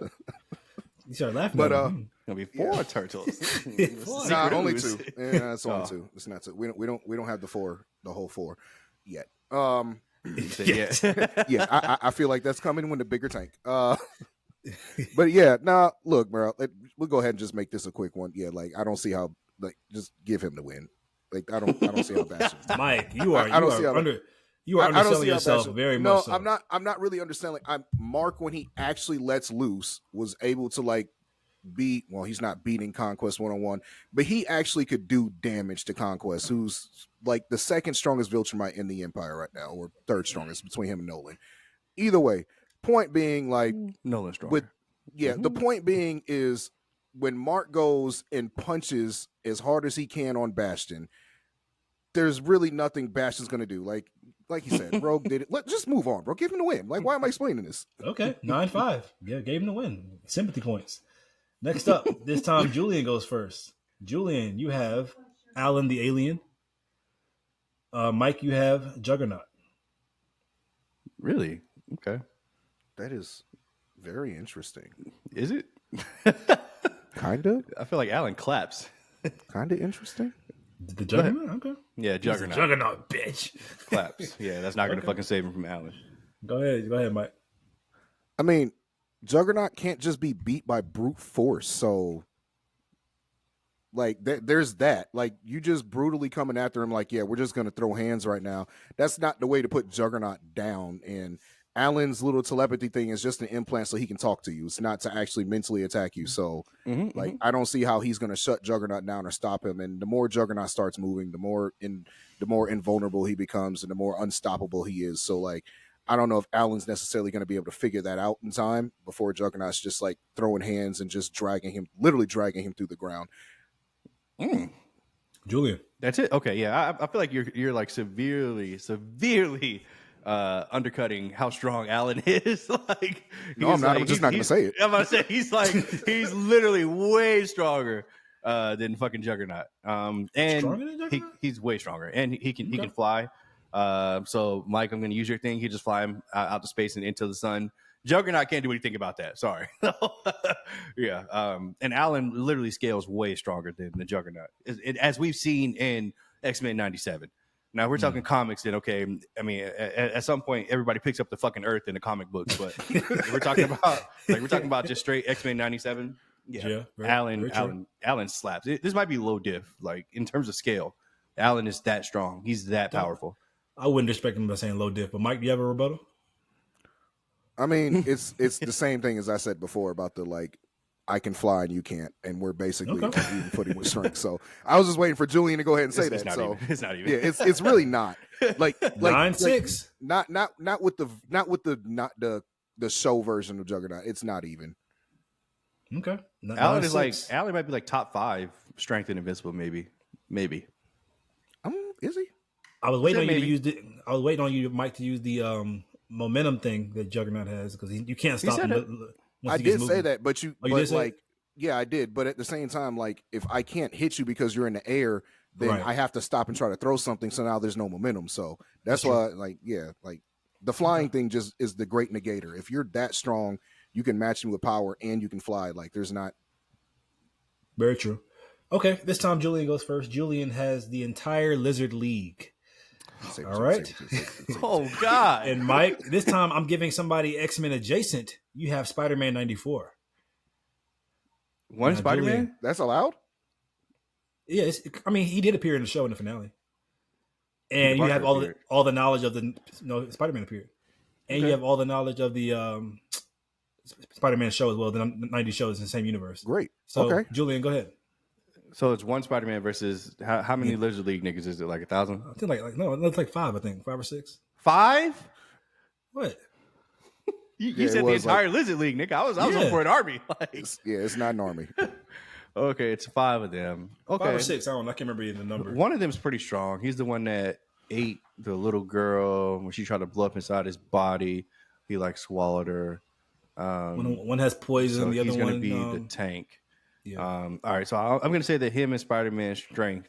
You started laughing. But gonna be 4 turtles. Nah, only 2. Yeah, it's only 2. It's not 2. We don't have the whole 4 yet. Yeah, I feel like that's coming when the bigger tank. But yeah, look, bro, we'll go ahead and just make this a quick one. Yeah, like I don't see how, like, just give him the win. Like I don't see how Bastion's Mike, you are underselling yourself very much. No, I'm not really understanding. Mark, when he actually lets loose, was able to like beat. Well, he's not beating Conquest 1-on-1, but he actually could do damage to Conquest, who's like the second strongest Viltrumite in the Empire right now, or third strongest between him and Nolan. Either way, point being, like, Nolan's stronger. The point being is when Mark goes and punches as hard as he can on Bastion, there's really nothing Bastion's going to do. Like you said, Rogue did it. Just move on, bro. Give him the win. Like, why am I explaining this? Okay, 9-5. Yeah, gave him the win. Sympathy points. Next up, this time Julian goes first. Julian, you have Alan the Alien. Mike, you have Juggernaut. Really? Okay. That is very interesting. Is it? Kind of. I feel like Alan claps. Kind of interesting. The Juggernaut? Okay. Yeah, Juggernaut. Juggernaut, bitch. Claps. Yeah, that's not going to fucking save him from Alan. Go ahead, Mike. I mean, Juggernaut can't just be beat by brute force. So, like, there's that. Like, you just brutally coming after him like, yeah, we're just going to throw hands right now. That's not the way to put Juggernaut down. And Alan's little telepathy thing is just an implant so he can talk to you. It's not to actually mentally attack you. So, I don't see how he's going to shut Juggernaut down or stop him. And the more Juggernaut starts moving, the more invulnerable he becomes and the more unstoppable he is. So, like, I don't know if Alan's necessarily going to be able to figure that out in time before Juggernaut's just like throwing hands and just literally dragging him through the ground. Julian. That's it? Okay, yeah. I feel like you're like severely undercutting how strong Alan is. Like, no, I'm not. Like, I'm just not going to say it. I'm about to say he's literally way stronger than fucking Juggernaut. And stronger than Juggernaut? He's way stronger, and he can fly. So Mike, I'm going to use your thing. He just fly him out to space and into the sun. Juggernaut can't do anything about that. Sorry. Yeah. And Alan literally scales way stronger than the Juggernaut, as we've seen in X-Men 97. Now we're talking comics. Then okay, I mean, at some point everybody picks up the fucking Earth in the comic books, but we're talking about just straight X-Men 97. Yeah, Alan slaps. This might be low diff, like in terms of scale. Alan is that strong. He's that powerful. I wouldn't expect him by saying low diff, but Mike, do you have a rebuttal? I mean, it's the same thing as I said before about the, like, I can fly and you can't, and we're basically on even footing with strength. So I was just waiting for Julian to go ahead and say that. It's not even. Yeah, it's really not like 9-6. Not with the show version of Juggernaut. It's not even. Okay. Alan is like Alan might be like top 5 strength in Invincible, maybe. Is he? I was waiting on you to use the. I was waiting on you, Mike, to use the momentum thing that Juggernaut has, because you can't stop him. I did say that, but yeah, I did. But at the same time, like, if I can't hit you because you're in the air, then I have to stop and try to throw something. So now there's no momentum. So that's why, like, the flying thing just is the great negator. If you're that strong, you can match me with power and you can fly. Like, there's not. Very true. Okay, this time Julian goes first. Julian has the entire Lizard League. All right. Oh, God. And Mike, this time I'm giving somebody X-Men adjacent. You have Spider-Man 94. One Spider-Man? Julian, that's allowed? Yeah, he did appear in the show in the finale. And you have all the knowledge of the Spider-Man appeared. And you have all the knowledge of the Spider-Man show as well. The 90 shows in the same universe. Great. So, Julian, go ahead. So it's one Spider-Man versus how many Lizard League niggas is it? Like 1,000? I think no, it's like 5. I think 5 or 6. 5? What? You said the entire Lizard League, nigga. I was on for an army. Like, it's not an army. Okay, it's 5 of them. Okay. 5 or 6. I can't remember the number. One of them's pretty strong. He's the one that ate the little girl when she tried to blow up inside his body. He like swallowed her. One has poison. So the other he's going to one be the tank. Yeah. All right, so I'm going to say that him and Spider-Man's strength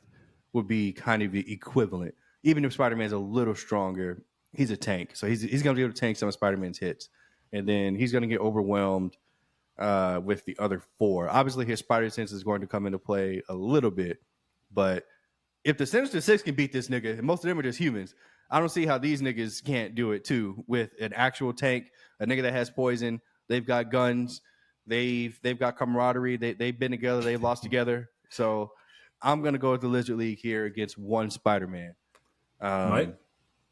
would be kind of the equivalent. Even if Spider-Man's a little stronger, he's a tank. So he's going to be able to tank some of Spider-Man's hits. And then he's going to get overwhelmed with the other 4. Obviously, his spider sense is going to come into play a little bit. But if the Sinister Six can beat this nigga, and most of them are just humans, I don't see how these niggas can't do it too with an actual tank, a nigga that has poison. They've got guns. They've got camaraderie. They've been together. They've lost together. So I'm going to go with the Lizard League here against one Spider-Man. Mike?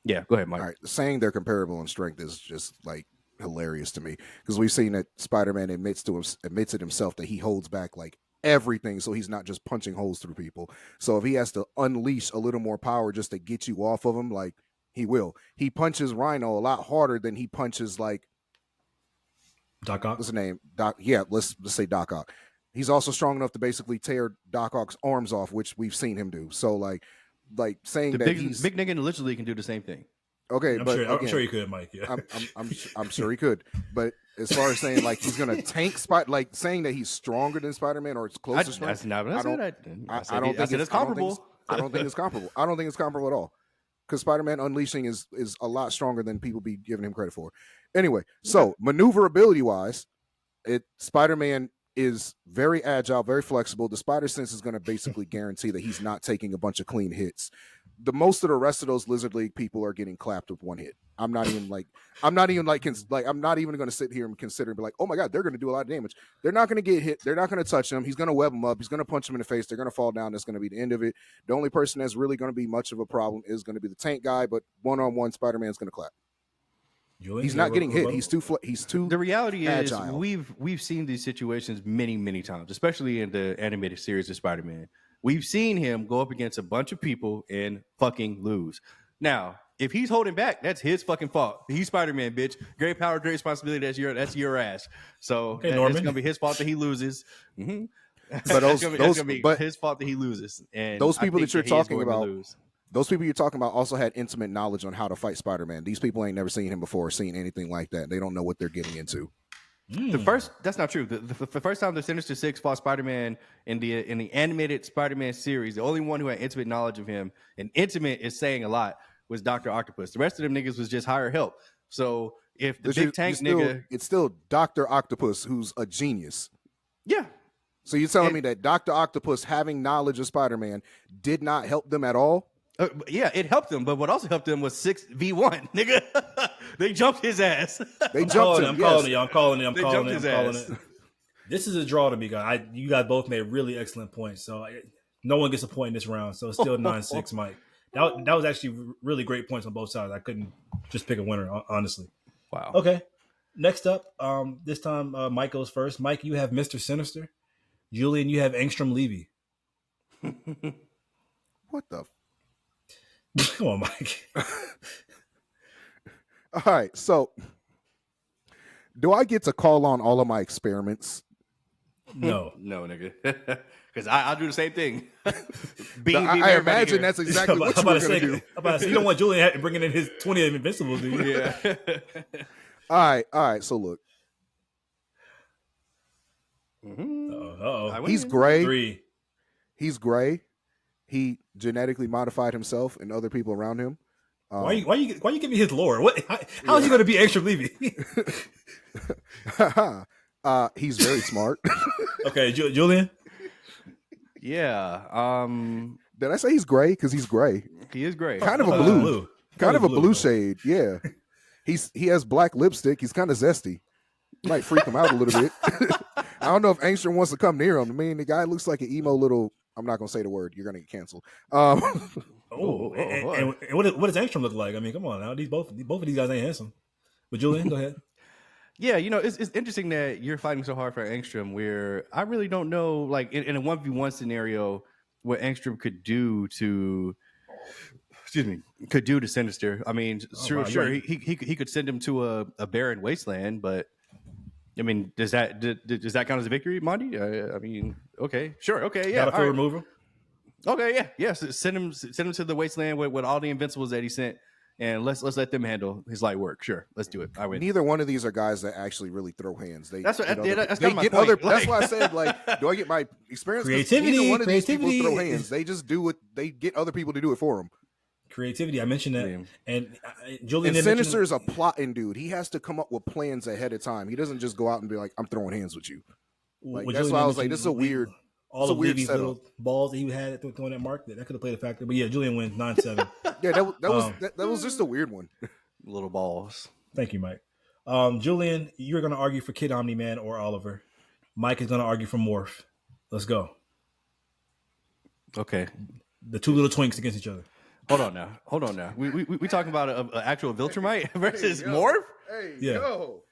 Yeah, go ahead, Mike. All right, saying they're comparable in strength is just like hilarious to me because we've seen that Spider-Man admits it himself that he holds back like everything, so he's not just punching holes through people. So if he has to unleash a little more power just to get you off of him, like he will. He punches Rhino a lot harder than he punches like Doc Ock. What's his name? Doc. Yeah, let's say Doc Ock. He's also strong enough to basically tear Doc Ock's arms off, which we've seen him do. So like saying that he's big nigga in the Lizard League can do the same thing. Okay, I'm sure you could, Mike. Yeah, I'm sure he could. But as far as saying like he's gonna tank like saying that he's stronger than Spider-Man or it's close to strength, I don't think it's comparable. I don't think it's comparable. I don't think it's comparable at all. Because Spider-Man Unleashing is a lot stronger than people be giving him credit for. Anyway, so maneuverability wise, Spider-Man is very agile, very flexible. The spider sense is going to basically guarantee that he's not taking a bunch of clean hits. Most of the rest of those Lizard League people are getting clapped with one hit. I'm not even going to sit here and consider and be like, oh my God, they're going to do a lot of damage. They're not going to get hit. They're not going to touch him. He's going to web them up. He's going to punch them in the face. They're going to fall down. That's going to be the end of it. The only person that's really going to be much of a problem is going to be the tank guy, but one-on-one Spider-Man's going to clap. He's not getting hit. He's too. The reality agile. is we've seen these situations many times, especially in the animated series of Spider-Man. We've seen him go up against a bunch of people and fucking lose. Now, if he's holding back, that's his fucking fault. He's Spider-Man, bitch. Great power, great responsibility. That's your ass. So it's gonna be his fault that he loses. Mm-hmm. But it's gonna be his fault that he loses. And those people that you're talking about. Those people you're talking about also had intimate knowledge on how to fight Spider-Man. These people ain't never seen him before or seen anything like that. They don't know what they're getting into. That's not true. The first time the Sinister Six fought Spider-Man in the animated Spider-Man series, the only one who had intimate knowledge of him, and intimate is saying a lot, was Dr. Octopus. The rest of them niggas was just hire help. So if the big tank nigga... It's still Dr. Octopus who's a genius. Yeah. So you're telling me that Dr. Octopus having knowledge of Spider-Man did not help them at all? Yeah, it helped them, but what also helped them was 6v1, nigga. They jumped his ass. I'm calling it. This is a draw to me, guys. You guys both made really excellent points, so no one gets a point in this round. So it's still 9-6, Mike. That was actually really great points on both sides. I couldn't just pick a winner, honestly. Wow. Okay. Next up, this time Mike goes first. Mike, you have Mr. Sinister. Julian, you have Angstrom Levy. What the? Come on, Mike. All right. So, do I get to call on all of my experiments? No, nigga. Because I'll do the same thing. I imagine that's exactly what you're going to do. You don't want Julian bringing in his 20 of Invincibles, do you? Yeah. All right. So look. Uh-oh. He's gray. 3. He's gray. He genetically modified himself and other people around him. Why you give me his lore? How is he going to be Angstrom Levy? He's very smart. Okay, Julian. Yeah. Did I say he's gray? Because he's gray. He is gray. Kind of a blue. Kind of a blue shade. Yeah. He has black lipstick. He's kind of zesty. Might freak him out a little bit. I don't know if Angstrom wants to come near him. I mean, the guy looks like an emo little. I'm not gonna say the word. You're gonna get canceled. And what does Angstrom look like? I mean, come on now. Both of these guys ain't handsome. But Julian, go ahead. Yeah, it's interesting that you're fighting so hard for Angstrom, where I really don't know, like in a 1v1 scenario, what Angstrom could do to, Sinister. I mean, sure, right. he could send him to a barren wasteland, but I mean, does that count as a victory, Monty? I mean, okay, sure, okay, yeah, Battlefield removal. Okay, yeah. Send him to the wasteland with all the Invincibles that he sent, and let's let them handle his light work. Sure, let's do it. I win. Neither one of these are guys that actually really throw hands. That's kind of my point. That's why I said, like, do I get my experience? Creativity. Neither one of these people throw hands. They just do it. They get other people to do it for them. Creativity. I mentioned that, and Julian. And Sinister is a plotting dude. He has to come up with plans ahead of time. He doesn't just go out and be like, "I'm throwing hands with you." Like, that's why I was like, "This is a weird." All of Levy's little balls that he had throwing that mark, that could have played a factor. But yeah, Julian wins 9-7. Yeah, that was just a weird one. Little balls. Thank you, Mike. Julian, you're going to argue for Kid Omni-Man or Oliver. Mike is going to argue for Morph. Let's go. Okay. The two little twinks against each other. Hold on now. We talking about an actual Viltrumite versus Morph? Hey, yeah. yo.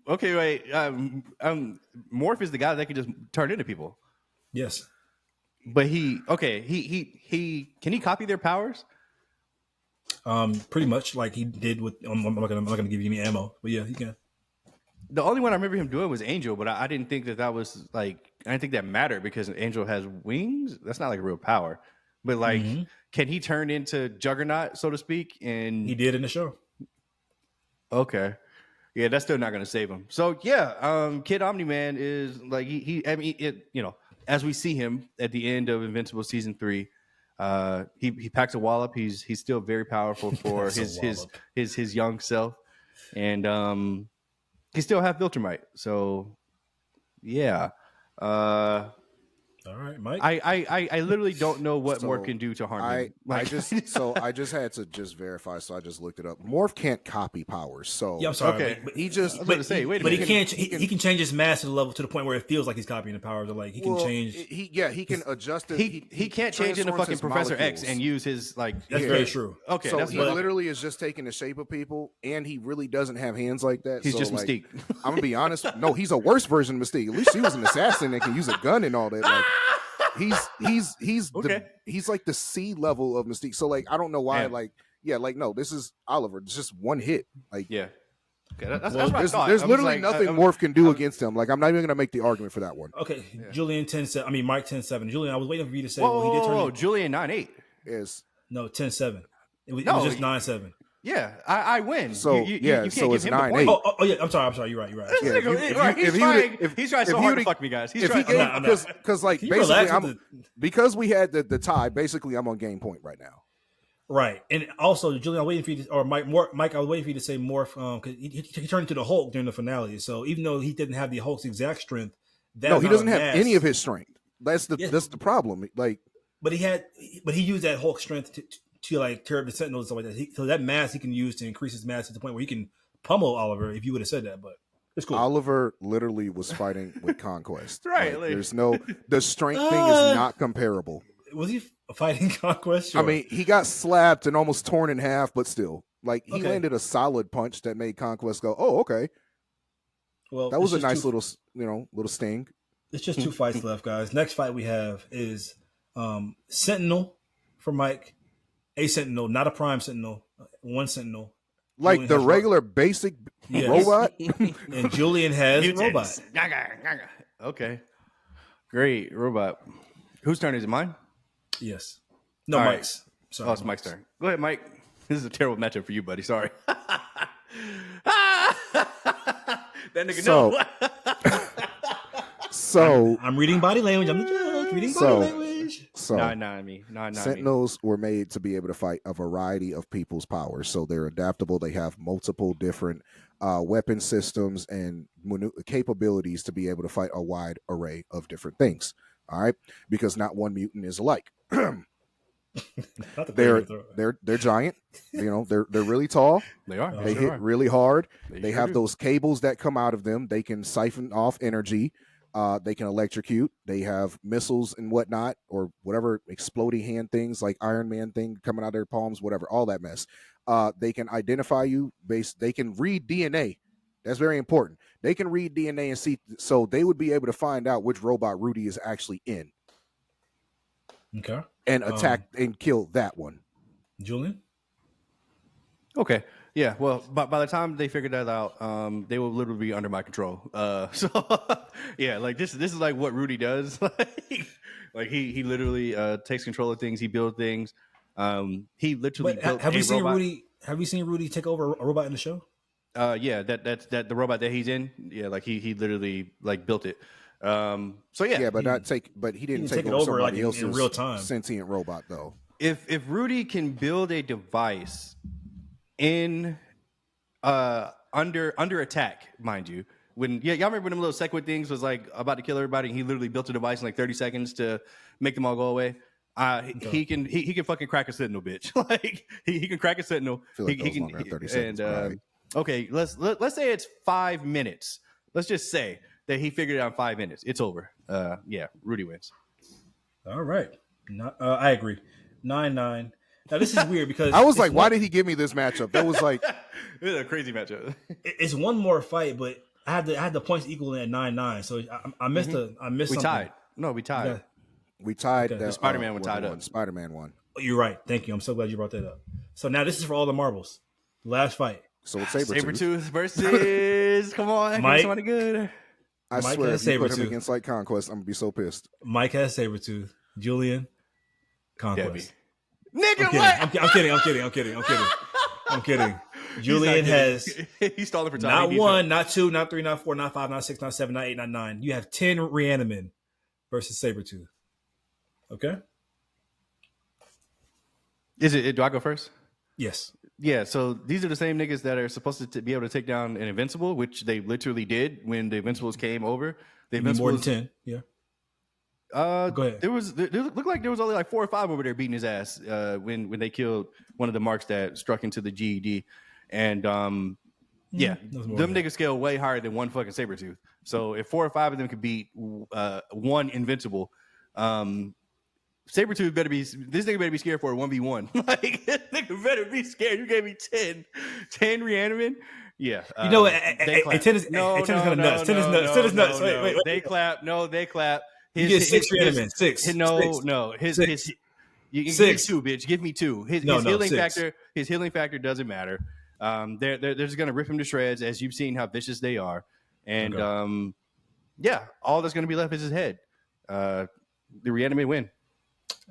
Okay, wait. Morph is the guy that can just turn into people. Yes. But he can he copy their powers? Pretty much like he did with. I'm not gonna give you any ammo, but yeah, he can. The only one I remember him doing was Angel, but I didn't think that was like, I didn't think that mattered because Angel has wings. That's not like a real power. But like, can he turn into Juggernaut, so to speak? And he did in the show. Okay. Yeah, that's still not going to save him. So yeah, Kid Omni-Man is like as we see him at the end of Invincible season 3, he packs a wallop. He's still very powerful for his young self, and he still have Viltrumite. So yeah. All right, Mike. I literally don't know what Morph can do to harm him. I just had to just verify, so I just looked it up. Morph can't copy powers, so yeah, I'm sorry. Okay. But he just wait a minute. He can change his mass to the level to the point where it feels like he's copying the powers. Or like he can change. He can adjust it. He can't change into fucking Professor X and use his like. That's very true. Okay, so that's he literally is just taking the shape of people, and he really doesn't have hands like that. He's so, just like, Mystique. I'm gonna be honest. No, he's a worse version of Mystique. At least he was an assassin that can use a gun and all that. Like, he's like the C level of Mystique. So like I don't know why. No, this is Oliver. It's just one hit. Like yeah. Okay, that's what I thought. There's literally nothing Morph can do against him. Like I'm not even gonna make the argument for that one. Okay, yeah. Julian 10-7. I mean Mike 10-7. Julian, I was waiting for you to say. Whoa, he did turn. Julian 9-8 is 10-7. It was just 9-7. Yeah, I win. So you can't so it's 9-8. Oh yeah, I'm sorry. You're right. Yeah, he's trying so hard to fuck me, guys. He's trying because like basically because we had the tie. Basically, I'm on game point right now. Right, and also Julian, I'm waiting for you to, or Mike, I was waiting for you to say Morph because he turned into the Hulk during the finale. So even though he didn't have the Hulk's exact strength, no, he doesn't have any of his strength. That's the problem. Like, but he used that Hulk strength to like tear up the Sentinels and stuff like that. So that mass he can use to increase his mass to the point where he can pummel Oliver. If you would have said that, but it's cool. Oliver literally was fighting with Conquest. Right, like, the strength thing is not comparable. Was he fighting Conquest? Sure. I mean, he got slapped and almost torn in half, but still, like he landed a solid punch that made Conquest go, "Oh, okay." Well, that was a nice little sting. It's just 2 fights left, guys. Next fight we have is Sentinel for Mike. A Sentinel, not a Prime Sentinel. One Sentinel. Like Julian the regular basic robot? And Julian has robot. Okay. Great. Robot. Whose turn is it? Mine? Yes. No, all Mike's. Right. Sorry, it's Mike's turn. Go ahead, Mike. This is a terrible matchup for you, buddy. Sorry. That nigga know. So I'm reading body language. I'm the judge. Reading body language. So not me. Sentinels were made to be able to fight a variety of people's powers. So they're adaptable. They have multiple different weapon systems and capabilities to be able to fight a wide array of different things. All right, because not one mutant is alike. They're giant. You know, they're really tall. They are. They hit really hard. They have those cables that come out of them. They can siphon off energy. They can electrocute. They have missiles and whatnot, or whatever exploding hand things like Iron Man thing coming out of their palms, whatever, all that mess. They can identify you. They can read DNA. That's very important. They can read DNA and see, so they would be able to find out which robot Rudy is actually in. Okay. And attack and kill that one. Julian? Okay. Yeah. Well, by the time they figured that out, they will literally be under my control. So yeah, like this is like what Rudy does. Like he literally takes control of things. He builds things. He literally built have a you seen robot. Rudy? Have you seen Rudy take over a robot in the show? Yeah, that's the robot that he's in. Yeah, like he literally like built it. So yeah, but he didn't take it over over like somebody else's in real time. sentient robot though. If Rudy can build a device in under attack, mind you, when y'all remember when them little Sequid things was like about to kill everybody, and he literally built a device in like 30 seconds to make them all go away. He can fucking crack a Sentinel, bitch. Like he can crack a Sentinel. I feel like he can longer than 30 seconds. And okay, let's say it's 5 minutes. Let's just say that he figured it out in 5 minutes. It's over. Yeah, Rudy wins. All right. I agree. 9-9. Now this is weird because I was like, why did he give me this matchup? That was like This is a crazy matchup. It's one more fight, but I had the points equal at 9-9. So I missed we something. tied. No, we tied. Yeah. we tied. Okay. Spider-Man one tied up. Spider-Man won. Oh, you're right. Thank you. I'm so glad you brought that up. So now this is for all the marbles. Last fight. So it's Sabretooth. Sabretooth versus come on, Mike. somebody good. I Mike swear, has if you put Sabretooth. him against like Conquest, I'm gonna be so pissed. Mike has Sabretooth. Julian, Conquest. Nigga, I'm kidding. I'm kidding. Julian has he's stalling for time. not 1, not 2, not 3, not 4, not 5, not 6, not 7, not 8, not 9. You have 10 Reanimen versus Sabretooth. Okay? Is it? Do I go first? Yes. Yeah. So these are the same niggas that are supposed to be able to take down an Invincible, which they literally did when the Invincibles came over. The More Invincibles than 10. Yeah. Go ahead. There looked like there was only like 4 or 5 over there beating his ass when they killed one of the marks that struck into the GED, and yeah, them niggas scale way higher than one fucking Sabretooth. So if 4 or 5 of them could beat one Invincible, Sabretooth this nigga better be scared for a 1v1. Like this nigga better be scared. You gave me 10 Reanimen. Yeah, You know what? 10 is kind of nuts. 10 is nuts. Wait. They clap. No, they clap. You get 6 Reanimen. 6. No. His you can 6. give me 2, bitch. Give me 2. His healing factor doesn't matter. They're just gonna rip him to shreds, as you've seen how vicious they are. And yeah, all that's gonna be left is his head. The Reanimate win.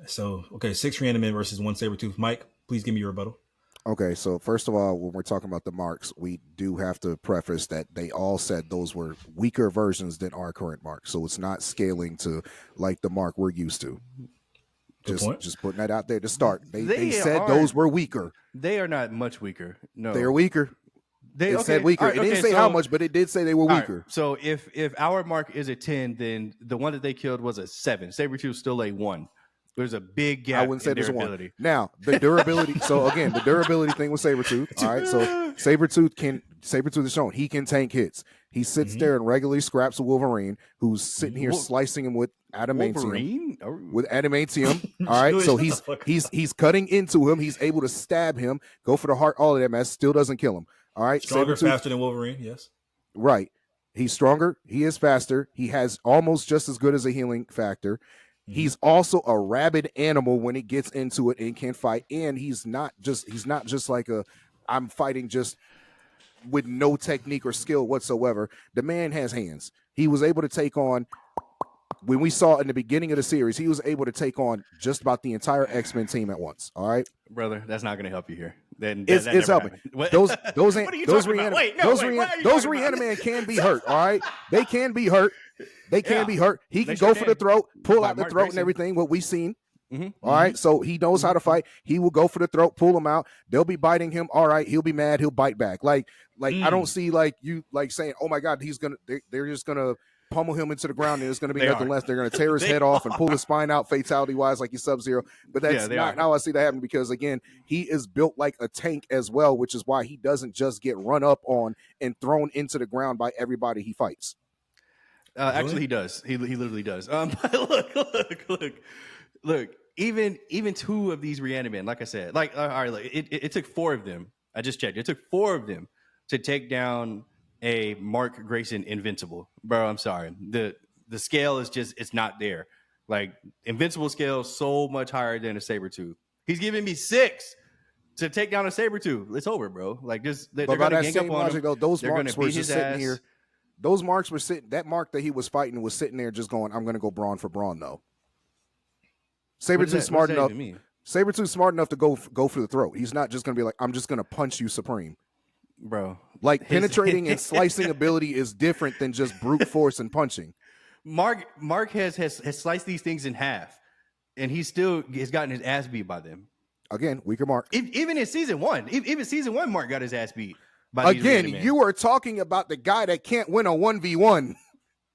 So 6 Reanimen versus 1 Sabretooth. Mike, please give me your rebuttal. Okay, so first of all, when we're talking about the marks, we do have to preface that they all said those were weaker versions than our current mark. So it's not scaling to like the mark we're used to. Just putting that out there to start. They said those were weaker. They are not much weaker. No, they are weaker. It said weaker. Right, it didn't say how much, but it did say they were weaker. Right. So if our mark is a 10, then the one that they killed was a 7. Sabretooth's still a 1. There's a big gap. I wouldn't say there's a 1. Now, the durability. So again, the durability thing with Sabretooth. All right. So Sabretooth is shown. He can tank hits. He sits there and regularly scraps a Wolverine who's sitting here slicing him with adamantium. All right. So he's cutting into him. He's able to stab him, go for the heart, all of that mess. Still doesn't kill him. All right. Stronger, faster than Wolverine. Yes. Right. He's stronger. He is faster. He has almost just as good as a healing factor. He's also a rabid animal when he gets into it and can fight. And he's not just like I'm fighting just with no technique or skill whatsoever. The man has hands. He was able to take on, when we saw in the beginning of the series, he was able to take on just about the entire X-Men team at once. All right, brother, that's not going to help you here. It's helping. Those Reaniman can be hurt. All right, they can be hurt. They can be hurt. He can go for the throat, pull out the throat and everything, what we've seen. All right, so he knows how to fight. He will go for the throat, pull him out. They'll be biting him. All right, he'll be mad. He'll bite back. Like I don't see like you like saying, oh my God, they're just gonna pummel him into the ground and there's gonna be nothing left. They're gonna tear his head off and pull his spine out fatality wise like he's Sub-Zero. But that's not how I see that happen, because again, he is built like a tank as well, which is why he doesn't just get run up on and thrown into the ground by everybody he fights. Actually, he does. He literally does. But look. Even 2 of these Reanimen, like I said, all right, it took 4 of them. I just checked. It took 4 of them to take down a Mark Grayson Invincible, bro. I'm sorry. The scale is just it's not there. Like Invincible scale is so much higher than a Sabretooth. He's giving me 6 to take down a Sabretooth. It's over, bro. Like just they're But by gonna that gang same up on logic, him. though, those They're marks gonna were beat just his sitting ass. here. Those marks were sitting. That mark that he was fighting was sitting there, just going, "I'm going to go brawn for brawn." Though Sabretooth smart enough. Sabretooth smart enough to go for the throat. He's not just going to be like, "I'm just going to punch you supreme." Bro, like penetrating and slicing ability is different than just brute force and punching. Mark has sliced these things in half, and he still has gotten his ass beat by them. Again, weaker Mark. Even in season 1, Mark got his ass beat. Again, you are talking about the guy that can't win a 1v1.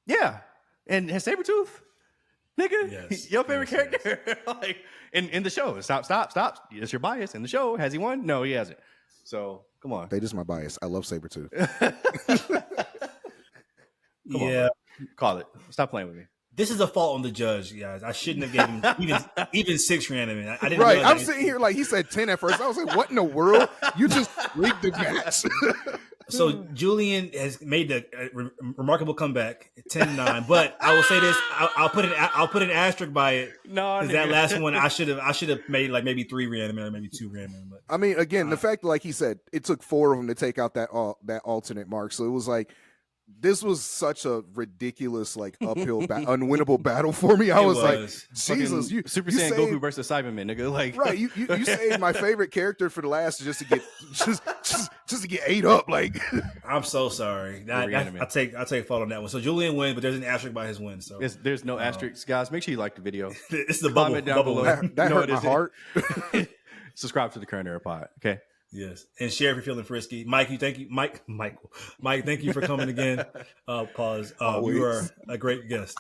Yeah, and has Sabretooth, nigga, yes, your favorite character, like in the show. Stop. That's your bias in the show. Has he won? No, he hasn't. So come on. They just my bias. I love Sabretooth. Yeah, call it. Stop playing with me. This is a fault on the judge, guys. I shouldn't have given him even 6 random. I didn't. Right, I'm sitting here like he said 10 at first. I was like, "What in the world? You just rigged the match." So Julian has made a remarkable comeback, 10-9. But I will say this: I'll put an asterisk by it. No, because that last one I should have made like maybe 3 random or maybe 2 random. But I mean, again, the fact, like he said, it took 4 of them to take out that alternate mark. So it was like, this was such a ridiculous, like, uphill, unwinnable battle for me. I was like, Jesus, you Super you Saiyan saved, Goku versus Cyberman, nigga. Like, right? You saved my favorite character for the last just to get just to get ate up. Like, I'm so sorry. I take fault on that one. So Julian wins, but there's an asterisk by his win. So there's no asterisk, guys. Make sure you like the video. It's the bubble down below. That hurt my heart. Subscribe to the Current Era Pod. Okay. Yes, and share if you're feeling frisky. Mike, thank you, Mike, thank you for coming again. Pause. You are a great guest.